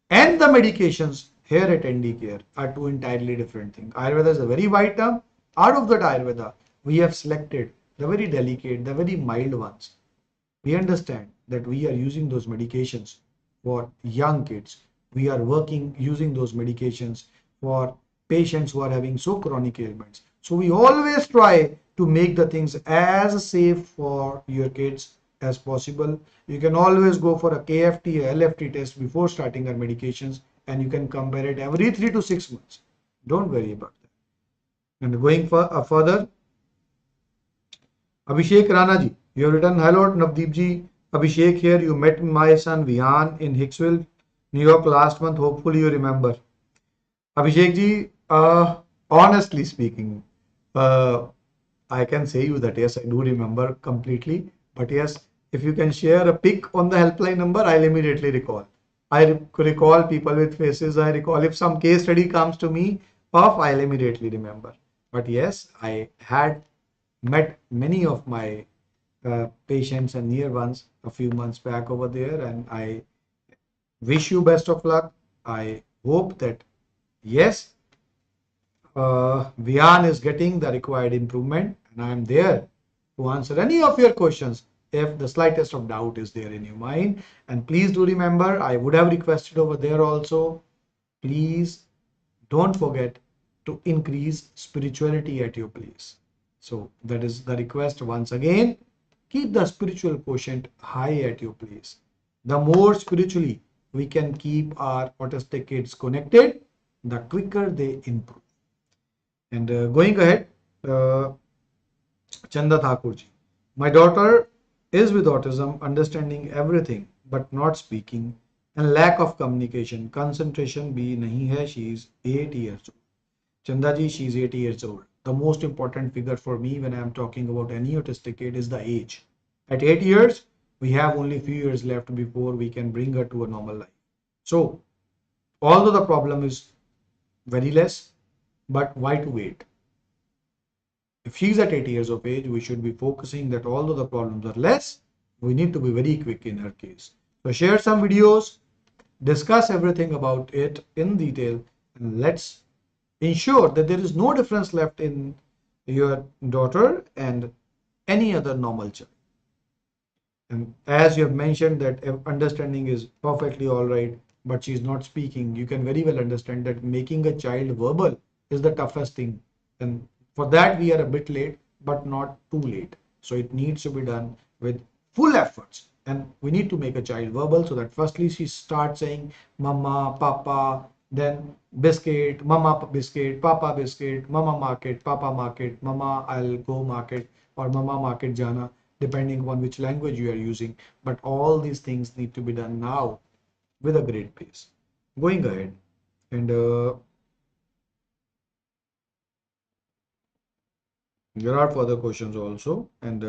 and the medications here at ND Care are two entirely different things. Ayurveda is a very wide term. Out of that Ayurveda, we have selected the very delicate, the very mild ones. We understand that we are using those medications for young kids. We are using those medications for patients who are having so chronic ailments. So we always try to make the things as safe for your kids as possible. You can always go for a KFT, a LFT test before starting our medications, and you can compare it every 3 to 6 months. Don't worry about that. And going further, Abhishek Rana ji, you have written, hello Navdeep ji, Abhishek here, you met my son Vihan in Hicksville, New York last month, hopefully you remember. Abhishek ji, honestly speaking, I can say you that yes, I do remember completely, but yes, if you can share a pic on the helpline number, I'll immediately recall. I recall people with faces, I recall if some case study comes to me, I'll immediately remember. But yes, I had met many of my patients and near ones a few months back over there, and I wish you best of luck. I hope that yes, Vian is getting the required improvement, and I am there to answer any of your questions if the slightest of doubt is there in your mind. And please do remember, I would have requested over there also, please don't forget to increase spirituality at your place. So that is the request once again. Keep the spiritual quotient high at your place. The more spiritually we can keep our autistic kids connected, the quicker they improve. And going ahead, uh, Chanda Thakurji. My daughter is with autism, understanding everything but not speaking, and lack of communication. Concentration bhi nahi hai. She is 8 years old. Chanda ji, she is 8 years old. The most important figure for me when I am talking about any autistic kid is the age. At 8 years, we have only few years left before we can bring her to a normal life. So, although the problem is very less, but why to wait? If she's at 8 years of age, we should be focusing that although the problems are less, we need to be very quick in her case. So share some videos, discuss everything about it in detail, and let's ensure that there is no difference left in your daughter and any other normal child. And as you have mentioned that understanding is perfectly all right, but she's not speaking, you can very well understand that making a child verbal is the toughest thing. And for that, we are a bit late, but not too late. So it needs to be done with full efforts. And we need to make a child verbal so that firstly she starts saying mama, papa, then biscuit, mama biscuit, papa biscuit, mama market, papa market, mama I'll go market, or mama market jana, depending upon which language you are using. But all these things need to be done now with a great pace. Going ahead, and there are further questions also. And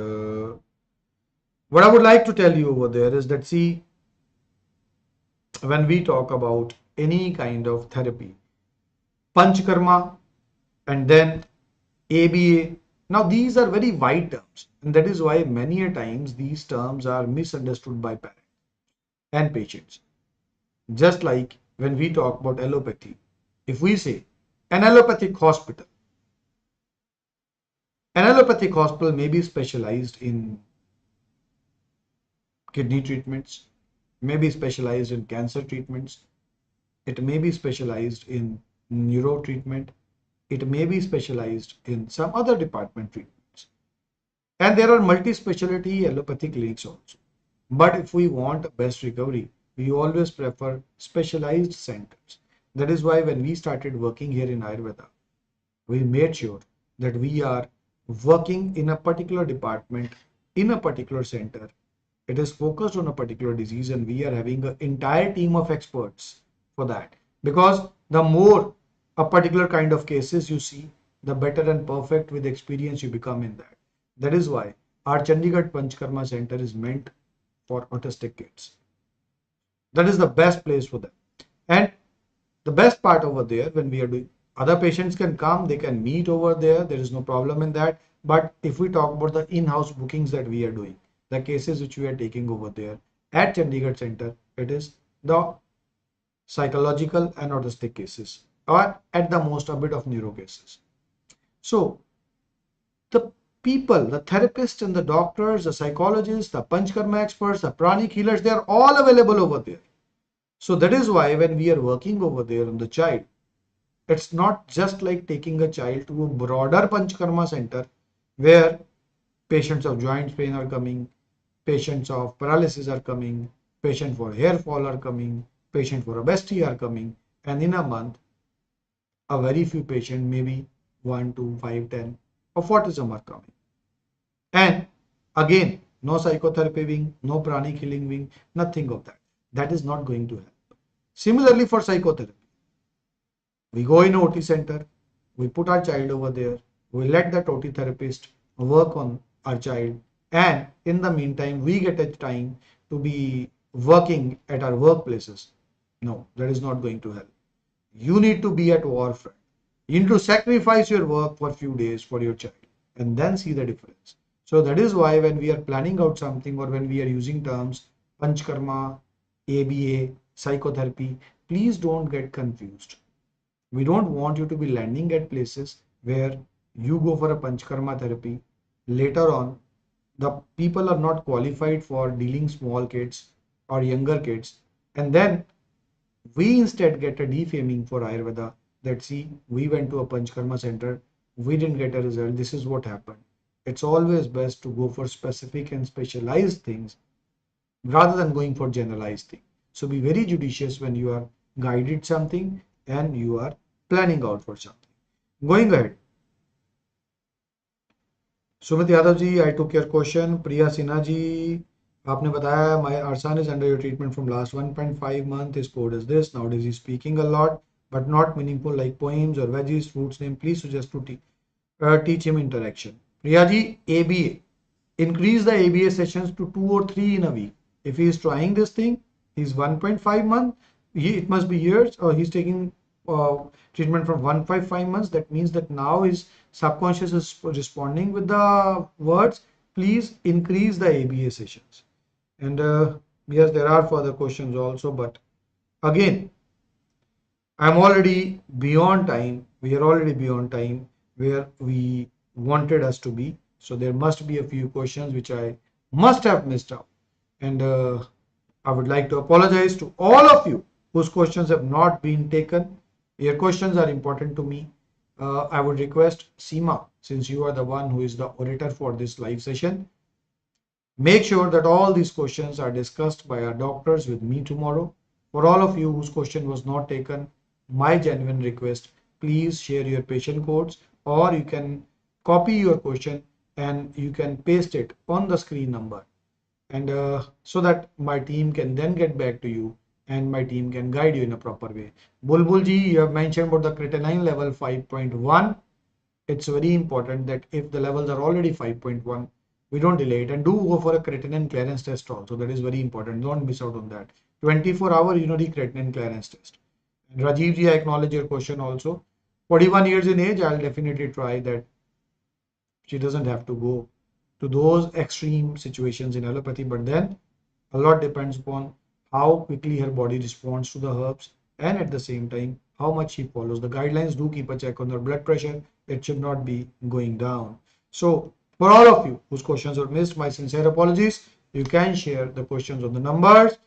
what I would like to tell you over there is that, see, when we talk about any kind of therapy, Panchkarma and then ABA, now these are very wide terms, and that is why many a times these terms are misunderstood by parents and patients. Just like when we talk about allopathy, if we say an allopathic hospital, an allopathic hospital may be specialized in kidney treatments, may be specialized in cancer treatments, it may be specialized in neuro treatment, it may be specialized in some other department treatments. And there are multi-specialty allopathic clinics also. But if we want best recovery, we always prefer specialized centers. That is why when we started working here in Ayurveda, we made sure that we are working in a particular department, in a particular center. It is focused on a particular disease, and we are having an entire team of experts for that. Because the more a particular kind of cases you see, the better and perfect with experience you become in that. That is why our Chandigarh Panchkarma Center is meant for autistic kids. That is the best place for them. And the best part over there, when we are doing, other patients can come, they can meet over there, there is no problem in that. But if we talk about the in-house bookings that we are doing, the cases which we are taking over there at Chandigarh Center, it is the psychological and autistic cases, or at the most a bit of neuro cases. So the people, the therapists and the doctors, the psychologists, the Panchkarma experts, the pranic healers, they are all available over there. So that is why when we are working over there on the child, it's not just like taking a child to a broader Panchkarma center where patients of joint pain are coming, patients of paralysis are coming, patient for hair fall are coming, patient for obesity are coming, and in a month, a very few patients, maybe 1, 2, 5, 10 of autism are coming. And again, no psychotherapy wing, no pranic healing wing, nothing of that. That is not going to help. Similarly for psychotherapy, we go in OT center, we put our child over there, we let that OT therapist work on our child, and in the meantime, we get a time to be working at our workplaces. No, that is not going to help. You need to be at war front. You need to sacrifice your work for a few days for your child and then see the difference. So that is why when we are planning out something or when we are using terms Panchkarma, ABA, psychotherapy, please don't get confused. We don't want you to be landing at places where you go for a Panchkarma therapy. Later on, the people are not qualified for dealing small kids or younger kids. And then we instead get a defaming for Ayurveda that see, we went to a Panchkarma center, we didn't get a result, this is what happened. It's always best to go for specific and specialized things rather than going for generalized things. So be very judicious when you are guided something and you are planning out for something. Going ahead. Sumit Yadav ji, I took your question. Priya Sinha ji, आपने बताया my our son is under your treatment from last 1.5 month. His code is this. Nowadays he's speaking a lot, but not meaningful like poems or veggies, fruits name. Please suggest to teach him interaction. Priya ji, ABA. Increase the ABA sessions to 2 or 3 in a week. If he is trying this thing, he's 1.5 month. It must be years, or he's taking treatment from 1.5 months. That means that now his subconscious is responding with the words. Please increase the ABA sessions. And yes, there are further questions also, but again, I'm already beyond time. We are already beyond time where we wanted us to be. So there must be a few questions which I must have missed out. And I would like to apologize to all of you whose questions have not been taken. Your questions are important to me. I would request Seema, since you are the one who is the orator for this live session, make sure that all these questions are discussed by our doctors with me tomorrow. For all of you whose question was not taken, my genuine request, please share your patient codes, or you can copy your question and you can paste it on the screen number, and so that my team can then get back to you and my team can guide you in a proper way. Bulbul ji, you have mentioned about the creatinine level 5.1. It's very important that if the levels are already 5.1, we don't delay it, and do go for a creatinine clearance test also. That is very important. Don't miss out on that. 24-hour urinary creatinine clearance test. And Rajiv ji, I acknowledge your question also. 41 years in age, I'll definitely try that. She doesn't have to go to those extreme situations in allopathy, but then a lot depends upon how quickly her body responds to the herbs, and at the same time how much she follows the guidelines. Do keep a check on her blood pressure. It should not be going down. So for all of you whose questions are missed, my sincere apologies. You can share the questions on the numbers.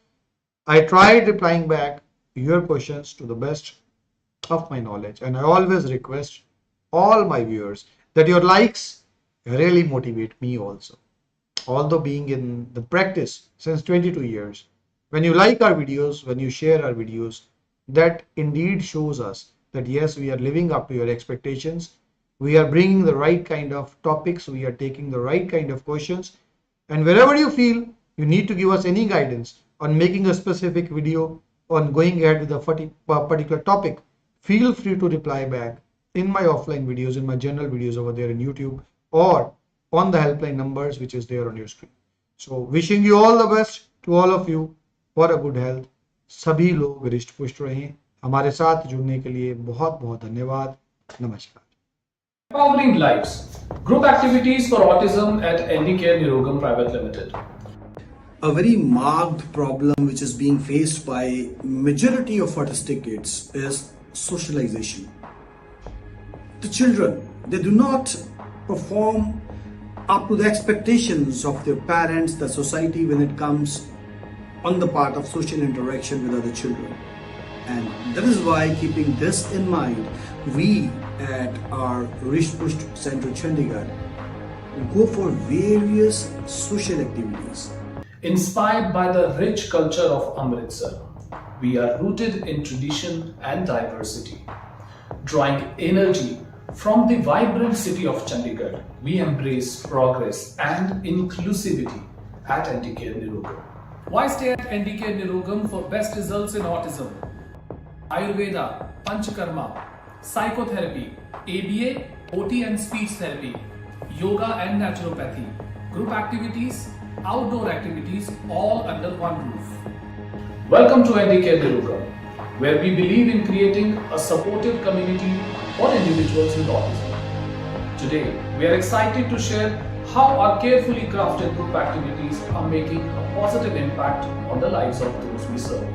I tried replying back your questions to the best of my knowledge, and I always request all my viewers that your likes really motivate me also. Although being in the practice since 22 years, when you like our videos, when you share our videos, that indeed shows us that yes, we are living up to your expectations. We are bringing the right kind of topics. We are taking the right kind of questions. And wherever you feel you need to give us any guidance on making a specific video, on going ahead with a particular topic, feel free to reply back in my offline videos, in my general videos over there in YouTube, or on the helpline numbers which is there on your screen. So wishing you all the best to all of you for a good health. सभी लोग रिष्ट पुष्ट रहें. हमारे साथ जुड़ने के लिए बहुत बहुत धन्यवाद. नमस्कार. Empowering lives. Group activities for autism at NDCare Nirogam Private Limited. A very marked problem which is being faced by majority of autistic kids is socialization. The children, they do not perform up to the expectations of their parents, the society, when it comes on the part of social interaction with other children. And that is why, keeping this in mind, we at our Risht Pusht Center Chandigarh go for various social activities. Inspired by the rich culture of Amritsar, we are rooted in tradition and diversity. Drawing energy from the vibrant city of Chandigarh, we embrace progress and inclusivity at NDCare Nirogam. Why stay at NDCare Nirogam for best results in autism? Ayurveda, Panchakarma, psychotherapy, ABA, OT and speech therapy, yoga and naturopathy, group activities, outdoor activities, all under one roof. Welcome to NDCare Nirogam, where we believe in creating a supportive community for individuals with autism. Today, we are excited to share how our carefully crafted group activities are making a positive impact on the lives of those we serve.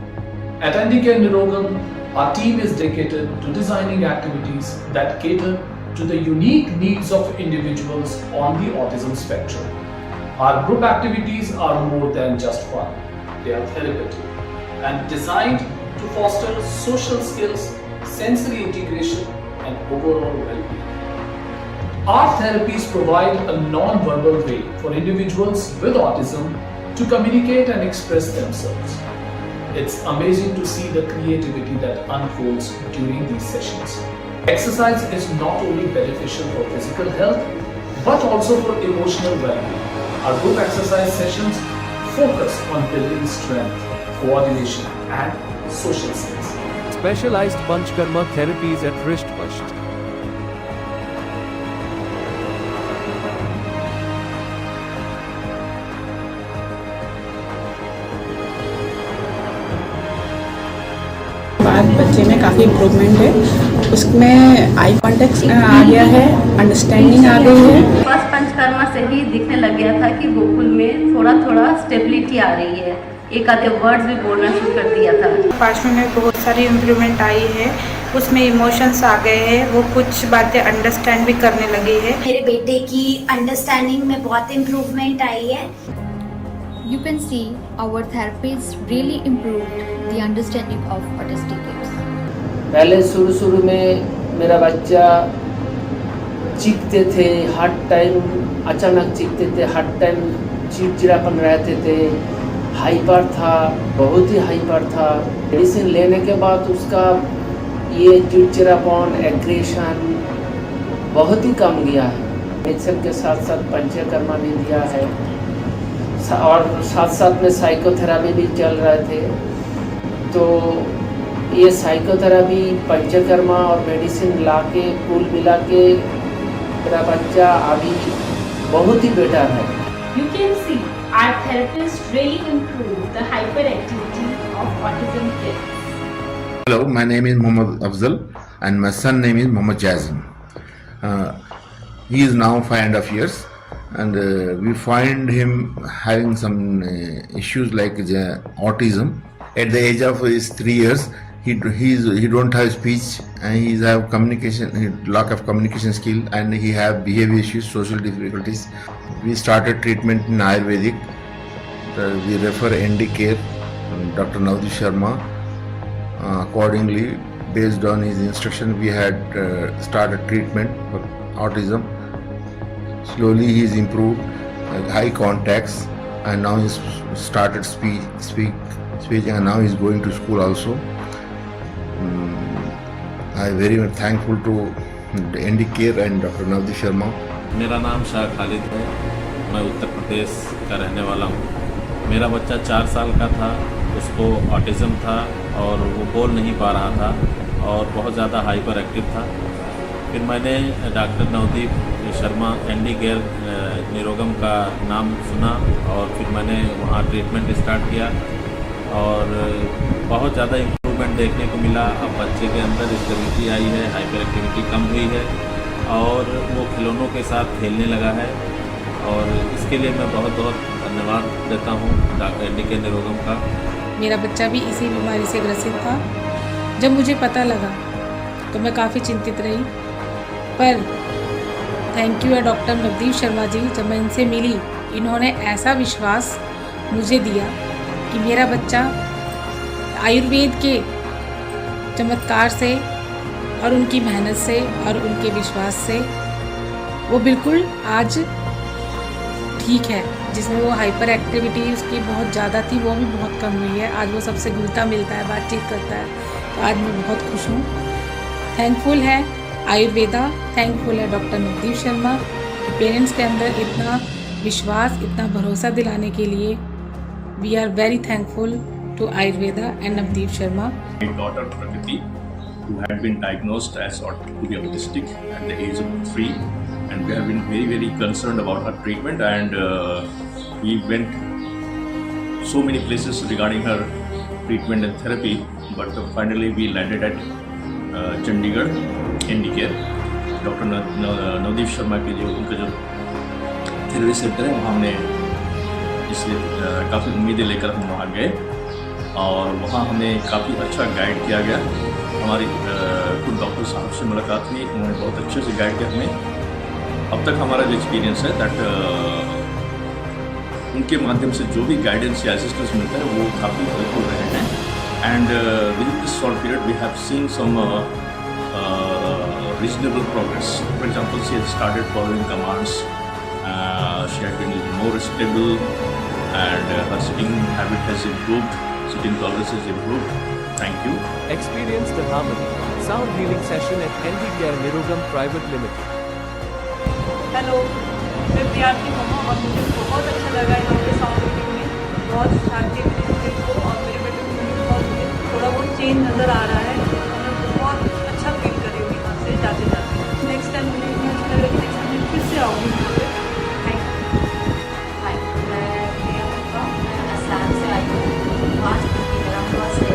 At NDK Nirogam, our team is dedicated to designing activities that cater to the unique needs of individuals on the autism spectrum. Our group activities are more than just fun. They are therapeutic and designed to foster social skills, sensory integration, and overall well-being. Our therapies provide a non-verbal way for individuals with autism to communicate and express themselves. It's amazing to see the creativity that unfolds during these sessions. Exercise is not only beneficial for physical health, but also for emotional well-being. Our group exercise sessions focus on building strength, coordination, and social skills. Specialized Panchkarma therapies at wrist push. बाद बच्चे में काफ़ी improvement है, उसमें eye contact आ गया है, understanding आ गई है। फर्स्ट पंचकर्मा से ही दिखने लग गया था कि गोकुल में थोड़ा थोड़ा स्टेबिलिटी आ रही है, एक आधे वर्ड्स भी बोलना शुरू कर दिया था। पाँचवें में बहुत सारी इम्प्रूवमेंट आई है, उसमें इमोशंस आ गए हैं, वो कुछ बातें अंडरस्टैंड भी करने लगी है। मेरे बेटे की अंडरस्टैंडिंग में बहुत इम्प्रूवमेंट आई है। You can see our therapies really improved the understanding of autistic kids. पहले शुरू में मेरा बच्चा चीखते थे, हर टाइम अचानक चीखते थे, हर टाइम चिड़चिड़ापन रहते थे, हाइपर था, बहुत ही हाइपर था। मेडिसिन लेने के बाद उसका ये चिड़चिड़ापन, एग्रेशन बहुत ही कम गया है। मेडिसिन के साथ साथ पंचकर्मा भी दिया है और साथ साथ में साइकोथेरेपी भी चल रहे थे। तो ये साइकोथेरेपी, पंचकर्मा और मेडिसिन लाके कुल मिला के मेरा बच्चा अभी बहुत ही बेटर है। You can see our therapists really improve the hyperactivity of autism kids. Hello, my name is Mohammad Afzal and my son name is Mohammad Jazim. He is now 5.5 years. And we find him having some issues like autism. At the age of his 3 years, he don't have speech and he have lack of communication skill, and he have behavior issues, social difficulties. We started treatment in Ayurvedic. We refer ND care, Dr. Navdeep Sharma. Accordingly, based on his instruction, we had started treatment for autism. Slowly he is improved, high contacts, and now he's started speaking, and now he's going to school also. I'm very much thankful to ND Care and Dr. Navdeep Sharma. मेरा नाम शाह खालिद है, मैं उत्तर प्रदेश का रहने वाला हूँ। मेरा बच्चा 4 साल का था, उसको ऑटिज़म था और वो बोल नहीं पा रहा था और बहुत ज़्यादा हाइपर एक्टिव था। फिर मैंने doctor Navdeep Sharma ND care Nirogam का नाम सुना और फिर मैंने वहाँ ट्रीटमेंट स्टार्ट किया और बहुत ज़्यादा इम्प्रूवमेंट देखने को मिला। अब बच्चे के अंदर स्टेबिलिटी आई है, हाइपर एक्टिविटी कम हुई है और वो खिलौनों के साथ खेलने लगा है और इसके लिए मैं बहुत बहुत धन्यवाद देता हूँ डॉक्टर एनडी केयर निरोगम का। मेरा बच्चा भी इसी बीमारी से ग्रसित था। जब मुझे पता लगा तो मैं काफ़ी चिंतित रही, पर थैंक यू है डॉक्टर नवदीप शर्मा जी। जब मैं इनसे मिली, इन्होंने ऐसा विश्वास मुझे दिया कि मेरा बच्चा आयुर्वेद के चमत्कार से और उनकी मेहनत से और उनके विश्वास से वो बिल्कुल आज ठीक है। जिसमें वो हाइपर एक्टिविटी उसकी बहुत ज़्यादा थी, वो भी बहुत कम हुई है। आज वो सबसे घुलता मिलता है, बातचीत करता है। तो आज मैं बहुत खुश हूँ। थैंकफुल है आयुर्वेदा, थैंकफुल है डॉक्टर नवदीप शर्मा कि पेरेंट्स के अंदर इतना विश्वास, इतना भरोसा दिलाने के लिए। We are very thankful to Ayurveda and Navdeep Sharma. My daughter Prakriti, who had been diagnosed as autistic at the age of 3, and we have been very concerned about her treatment, and we went so many places regarding her treatment and therapy, but finally we landed at Chandigarh ND Care। Doctor Navdeep Sharma के जो उनका जो therapy centre है, वहाँ हमने इसलिए काफ़ी उम्मीदें लेकर हम वहाँ गए और वहाँ हमें काफ़ी अच्छा गाइड किया गया। हमारी खुद डॉक्टर साहब से मुलाकात हुई, उन्होंने बहुत अच्छे से गाइड किया हमें। अब तक हमारा जो एक्सपीरियंस है दैट उनके माध्यम से जो भी गाइडेंस या असिस्टेंस मिलता है वो काफ़ी हेल्पफुल रहे हैं। And within this short period we have seen some reasonable progress. For example, she has started following commands, she has been more stable, and her sitting habit has improved, sitting tolerance has improved. Thank you. Experience the harmony sound healing session at ND Care Nirogam Private Limited. Hello, मैं प्रियार्थी मम्मा और मुझे बहुत अच्छा लगा यहाँ पे sound healing में। बहुत शांति मिली को और मेरे बेटे को मुझे बहुत थोड़ा बहुत चेंज नज़र आ रहा है। मैं बहुत अच्छा फील कर रही हूँ यहाँ से जाते जाते। नेक्स्ट टाइम मुझे इतना अच्छा लगा कि नेक्स्ट टाइम मैं फिर से आऊँगी यहाँ पे। Thank you. हाय, मैं प्रिया, मैं असम से आई हूँ। आज मेरा फर्स्ट डे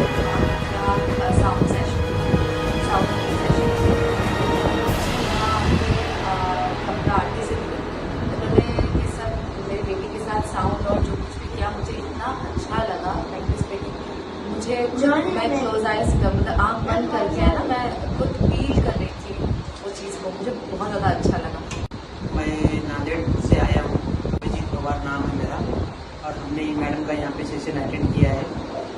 यहाँ साउंड सेशन अपना आर्टिस्ट से उन्होंने ये सब मेरे बेटी के साथ साउंड और जो कुछ भी किया मुझे इतना अच्छा लगा। लाइक दिस बेटी मुझे मैं क्लोज आइज मतलब आँख बंद करके है ना मैं खुद फील कर रही थी वो चीज़ को, मुझे बहुत ज़्यादा अच्छा लगा। मैं नांदेड़ से आया हूँ, अभिजीत पवार नाम है मेरा, और हमने मैडम का यहाँ पे सेशन अटेंड किया है,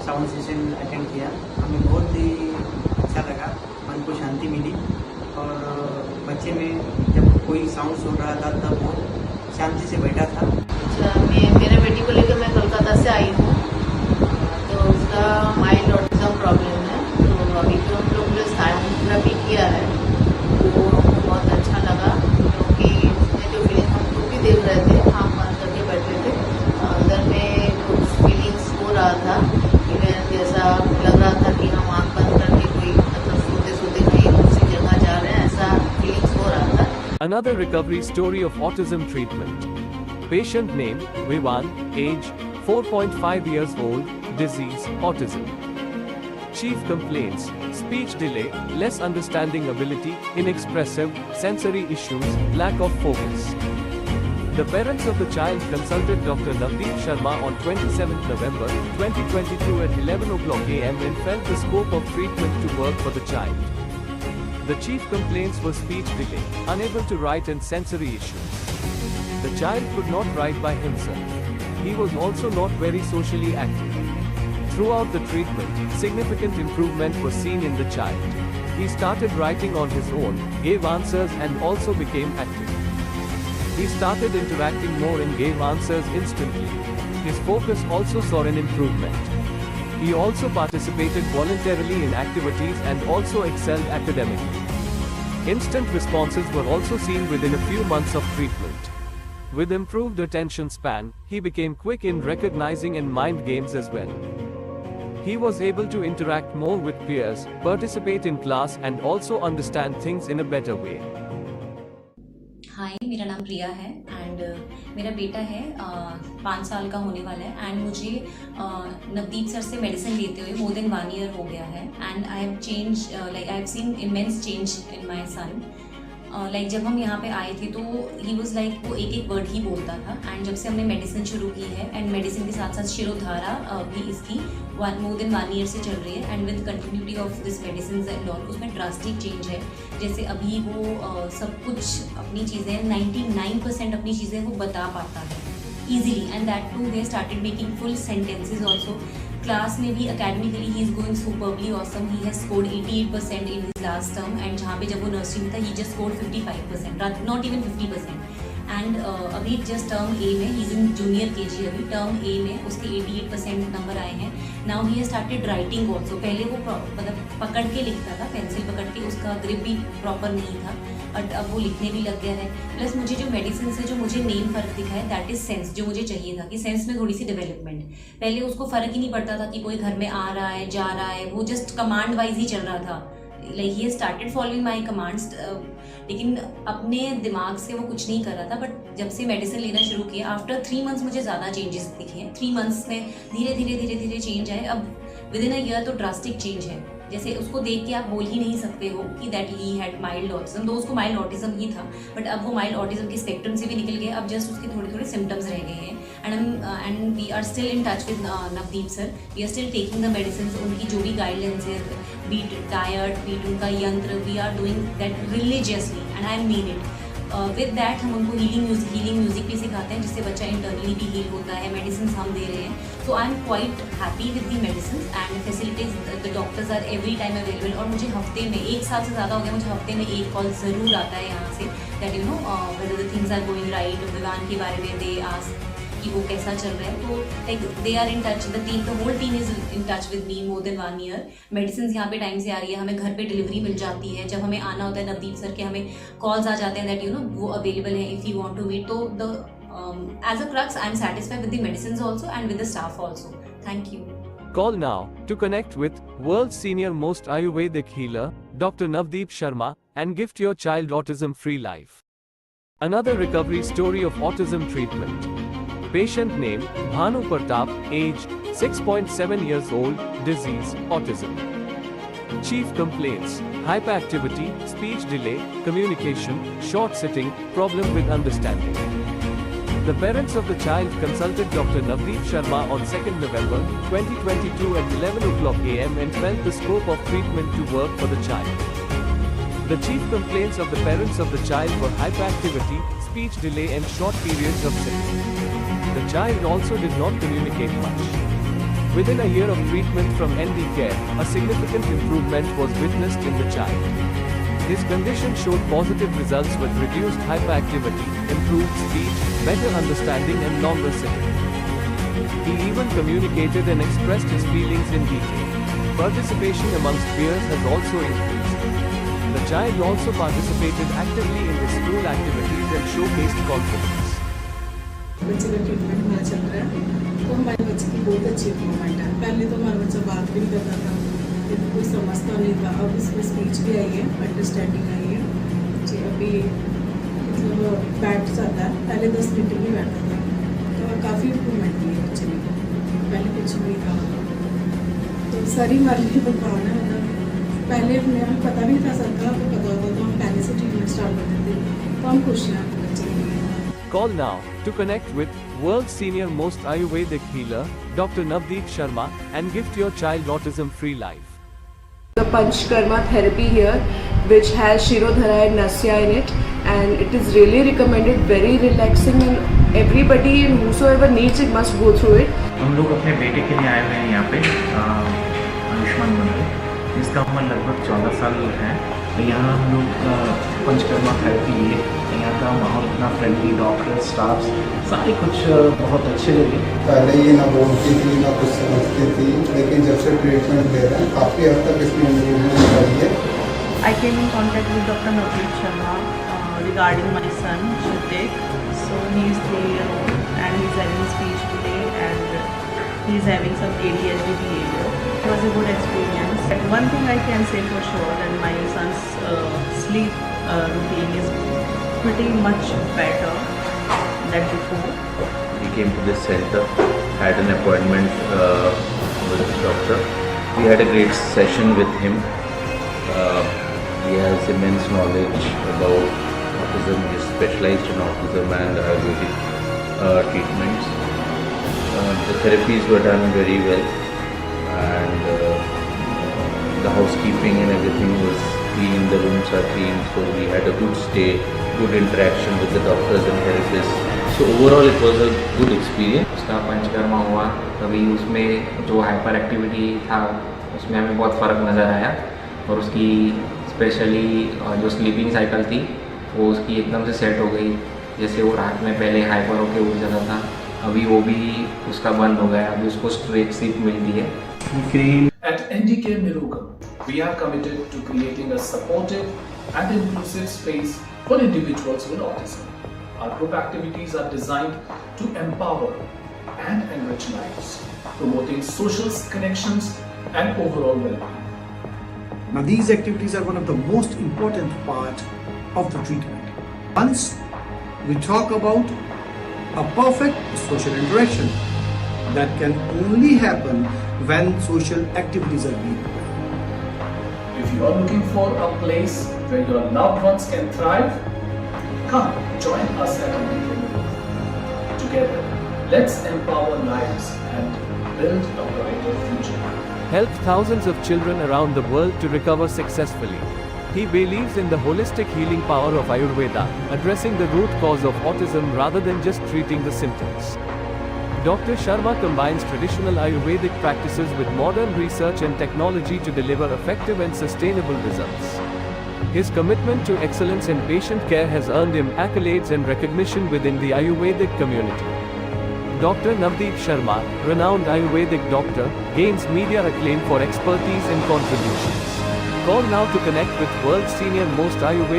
साउंड सेशन अटेंड किया। हमें बहुत ही अच्छा लगा, मन को शांति मिली और बच्चे में जब कोई साउंड सुन रहा था तब वो शांति से बैठा था। अच्छा, मेरे बेटी को लेकर मैं कोलकाता से आई हूँ, तो उसका माइल्ड ऑटिज्म प्रॉब्लम है। तो अभी तो हम लोग जो साउंड थेरेपी किया है वो हमको बहुत अच्छा लगा, क्योंकि उसमें जो फीलिंग हम खुद भी देख रहे थे, आँख बंद करके बैठे थे, अंदर में कुछ फीलिंग्स हो रहा था, इवन जैसा लग रहा था कि हम आँख बंद करके कोई मतलब सोते सोते कहीं दूसरी जगह जा रहे हैं, ऐसा फीलिंग्स हो रहा था। Another recovery story of autism treatment. Patient name, Vivan, age 4.5 years old, disease, autism. Chief complaints, speech delay, less understanding ability, inexpressive, sensory issues, lack of focus. The parents of the child consulted Dr. Navdeep Sharma on 27th November 2022 at 11 o'clock am and felt the scope of treatment to work for the child. The chief complaints were speech delay, unable to write and sensory issues. The child could not write by himself. He was also not very socially active. Throughout the treatment, significant improvement was seen in the child. He started writing on his own, gave answers and also became active. He started interacting more and gave answers instantly. His focus also saw an improvement. He also participated voluntarily in activities and also excelled academically. Instant responses were also seen within a few months of treatment. With improved attention span, he became quick in recognizing and mind games as well. He was able to interact more with peers, participate in class and also understand things in a better way. हाय, मेरा नाम प्रिया है and मेरा बेटा है 5 साल का होने वाला है एंड मुझे नवदीप सर से मेडिसिन लेते हुए मोर देन 1 ईयर हो गया है and I have change like I have seen immense change in my son. Like जब हम यहाँ पे आए थे तो ही वॉज लाइक वो एक एक वर्ड ही बोलता था एंड जब से हमने मेडिसिन शुरू की है एंड मेडिसिन के साथ साथ शिरोधारा भी इसकी मोर देन 1 ईयर से चल रही है and with continuity of this medicine and all उसमें ड्रास्टिक चेंज है। जैसे अभी वो सब कुछ अपनी चीज़ें 99% अपनी चीज़ें वो बता पाता है easily and that too they started making full sentences also. Class में भी academically he is going superbly awesome. He has scored 88% in his last term and जहाँ पे जब वो नर्सरी में था he just scored 55%, not even 50%। And अभी just term A में he is in junior KG, अभी टर्म ए में उसके 88% नंबर आए हैं। Now he has started writing also. पहले वो मतलब पकड़ के लिखता था, पेंसिल पकड़ के, उसका ग्रिप भी प्रॉपर नहीं था बट अब वो लिखने भी लग गया है। प्लस मुझे जो मेडिसिन से जो मुझे मेन फ़र्क दिखा है दैट इज़ सेंस, जो मुझे चाहिए था कि सेंस में थोड़ी सी डेवलपमेंट। पहले उसको फ़र्क ही नहीं पड़ता था कि कोई घर में आ रहा है जा रहा है, वो जस्ट कमांड वाइज ही चल रहा था। Like he started following my commands, लेकिन अपने दिमाग से वो कुछ नहीं कर रहा था। बट जब से मेडिसिन लेना शुरू किया आफ्टर 3 मंथ्स मुझे ज़्यादा चेंजेस दिखे हैं। 3 मंथ्स में धीरे धीरे चेंज आए। अब विद इन अ ईयर तो ड्रास्टिक चेंज है। जैसे उसको देख के आप बोल ही नहीं सकते हो कि that he had mild autism, तो उसको माइल्ड ऑटिज्म ही था, बट अब वो माइल्ड ऑटिज्म के स्पेक्ट्रम से भी निकल गए, अब जस्ट उसके थोड़े थोड़े सिम्टम्स रह गए हैं। And we are still in touch with Navdeep sir, we are still taking the medicine, उनकी जो भी गाइडलाइंस है, बीट डाइट, बीट उनका यंत्र, we are doing that religiously and I mean it. With that हम उनको हीलिंग म्यूजिक भी सिखाते हैं, जिससे बच्चा इंटरनली भी हील होता है, मेडिसिन हम दे रहे हैं। So I am quite happy with the medicine and facilities, the doctors are every time available. और मुझे हफ्ते में, 1 साल से ज़्यादा हो गया, मुझे हफ्ते में 1 कॉल ज़रूर आता है यहाँ से, that you know whether the things are going right, Vivaan के बारे में दे आस्क कि वो कैसा चल रहा है। तो like they are in touch, the whole team is in touch with me more than 1 year. Medicine यहाँ पे टाइम से आ रही है, हमें घर पे डिलीवरी मिल जाती है, जब हमें आना होता है नवदीप सर के हमें कॉल्स आ जाते हैं दैट यू नो वो अवेलेबल है if you want to meet. तो the edge a crux I am satisfied with the medicine also and with the staff also. Thank you. Call now to connect with world's senior most Ayurvedic healer, Dr. Navdeep Sharma, and gift your child autism-free life. Another recovery story of autism treatment. Patient name, Bhanu Pratap, age 6.7 years old, disease, autism. Chief complaints, hyperactivity, speech delay, communication, short sitting, problem with understanding. The parents of the child consulted Dr. Navdeep Sharma on 2nd November 2022 at 11 o'clock am and felt the scope of treatment to work for the child. The chief complaints of the parents of the child were hyperactivity, speech delay and short periods of sitting. The child also did not communicate much. Within a year of treatment from ND Care, a significant improvement was witnessed in the child. His condition showed positive results with reduced hyperactivity, improved speech, better understanding and longer sitting. He even communicated and expressed his feelings in detail. Participation amongst peers has also increased. The child also participated actively in the school activities and showcased confidence. बच्चे का treatment हमारा चल रहा है, तो हमारे बच्चे की बहुत अच्छी इम्प्रूवमेंट है। पहले तो हमारा बच्चा बात भी नहीं करता था, कोई समझता नहीं था, अब इसमें स्पीच भी आई है, अंडरस्टैंडिंग आई है जी। अभी मतलब बैठ जाता है, पहले 10 मिनट भी बैठता था, तो काफ़ी इम्प्रूवमेंट हुई है बच्चे में, पहले कुछ नहीं था। तो सारी हमारी भावना है ना, पहले हमें पता भी नहीं था, सरकार को पता होता तो हम पहले से ट्रीटमेंट स्टार्ट करते थे, तो हम खुश हैं बच्चे के लिए। Call now to connect with world's senior most Ayurvedic healer, Dr. Navdeep Sharma, and gift your child autism-free life. The Panchkarma therapy here, which has Shirodhara and Nasya in it, and it is really recommended, very relaxing, and everybody and whosoever needs it must go through it. हम लोग अपने बेटे के लिए आए हुए हैं यहाँ पे, आयुष्मान मंडल, जिसका उम्र लगभग 14 साल है। तो यहाँ हम लोग पंचकर्मा थेरेपी लिए, यहाँ का माहौल इतना फ्रेंडली, डॉक्टर, स्टाफ सारे कुछ बहुत अच्छे लगे। पहले ये ना बोलती थी ना कुछ समझती थी, लेकिन जब से ट्रीटमेंट ले रहे हैं काफ़ी हद तक इसमें इम्प्रूवमेंट आई है। I came in contact with Dr. Navdeep Sharma regarding my son Shitek. So he is 3 years old and he is having speech delay and he is having some adhd behavior. It was a good experience. But one thing I can say for sure that my son's sleep routine is pretty much better than before. He came to this center, had an appointment with the doctor. We had a great session with him. He has immense knowledge about autism. He is specialized in autism and Ayurvedic treatments. The therapies were done very well, and the housekeeping and everything was clean. The rooms are clean, so we had a good stay, good interaction with the doctors and therapists. So overall, it was a good experience. उसका पंचकर्मा हुआ, तभी उसमें जो hyper activity था उसमें हमें बहुत फ़र्क नज़र आया, और उसकी स्पेशली जो स्लीपिंग साइकिल थी वो उसकी एकदम से सेट हो गई। जैसे वो रात में पहले हाइपर होके उठ जाता था, अभी वो भी उसका बंद हो गया, अभी उसको स्ट्रेट स्लीप मिलती है। At NDK Nirogam, we are committed to creating a supportive and inclusive space for individuals with autism. Our group activities are designed to empower and enrich lives, promoting social connections and overall well-being. Now these activities are one of the most important part of the treatment. Once we talk about a perfect social interaction, that can only happen when social activities are being done. If you are looking for a place where your loved ones can thrive, come join us at Uplifting. Together, let's empower lives and build a brighter future. Help thousands of children around the world to recover successfully. He believes in the holistic healing power of Ayurveda, addressing the root cause of autism rather than just treating the symptoms. Dr. Sharma combines traditional Ayurvedic practices with modern research and technology to deliver effective and sustainable results. His commitment to excellence in patient care has earned him accolades and recognition within the Ayurvedic community. Dr. Navdeep Sharma, renowned Ayurvedic doctor, gains media acclaim for expertise and contributions. Call now to connect with world's senior most Ayurvedic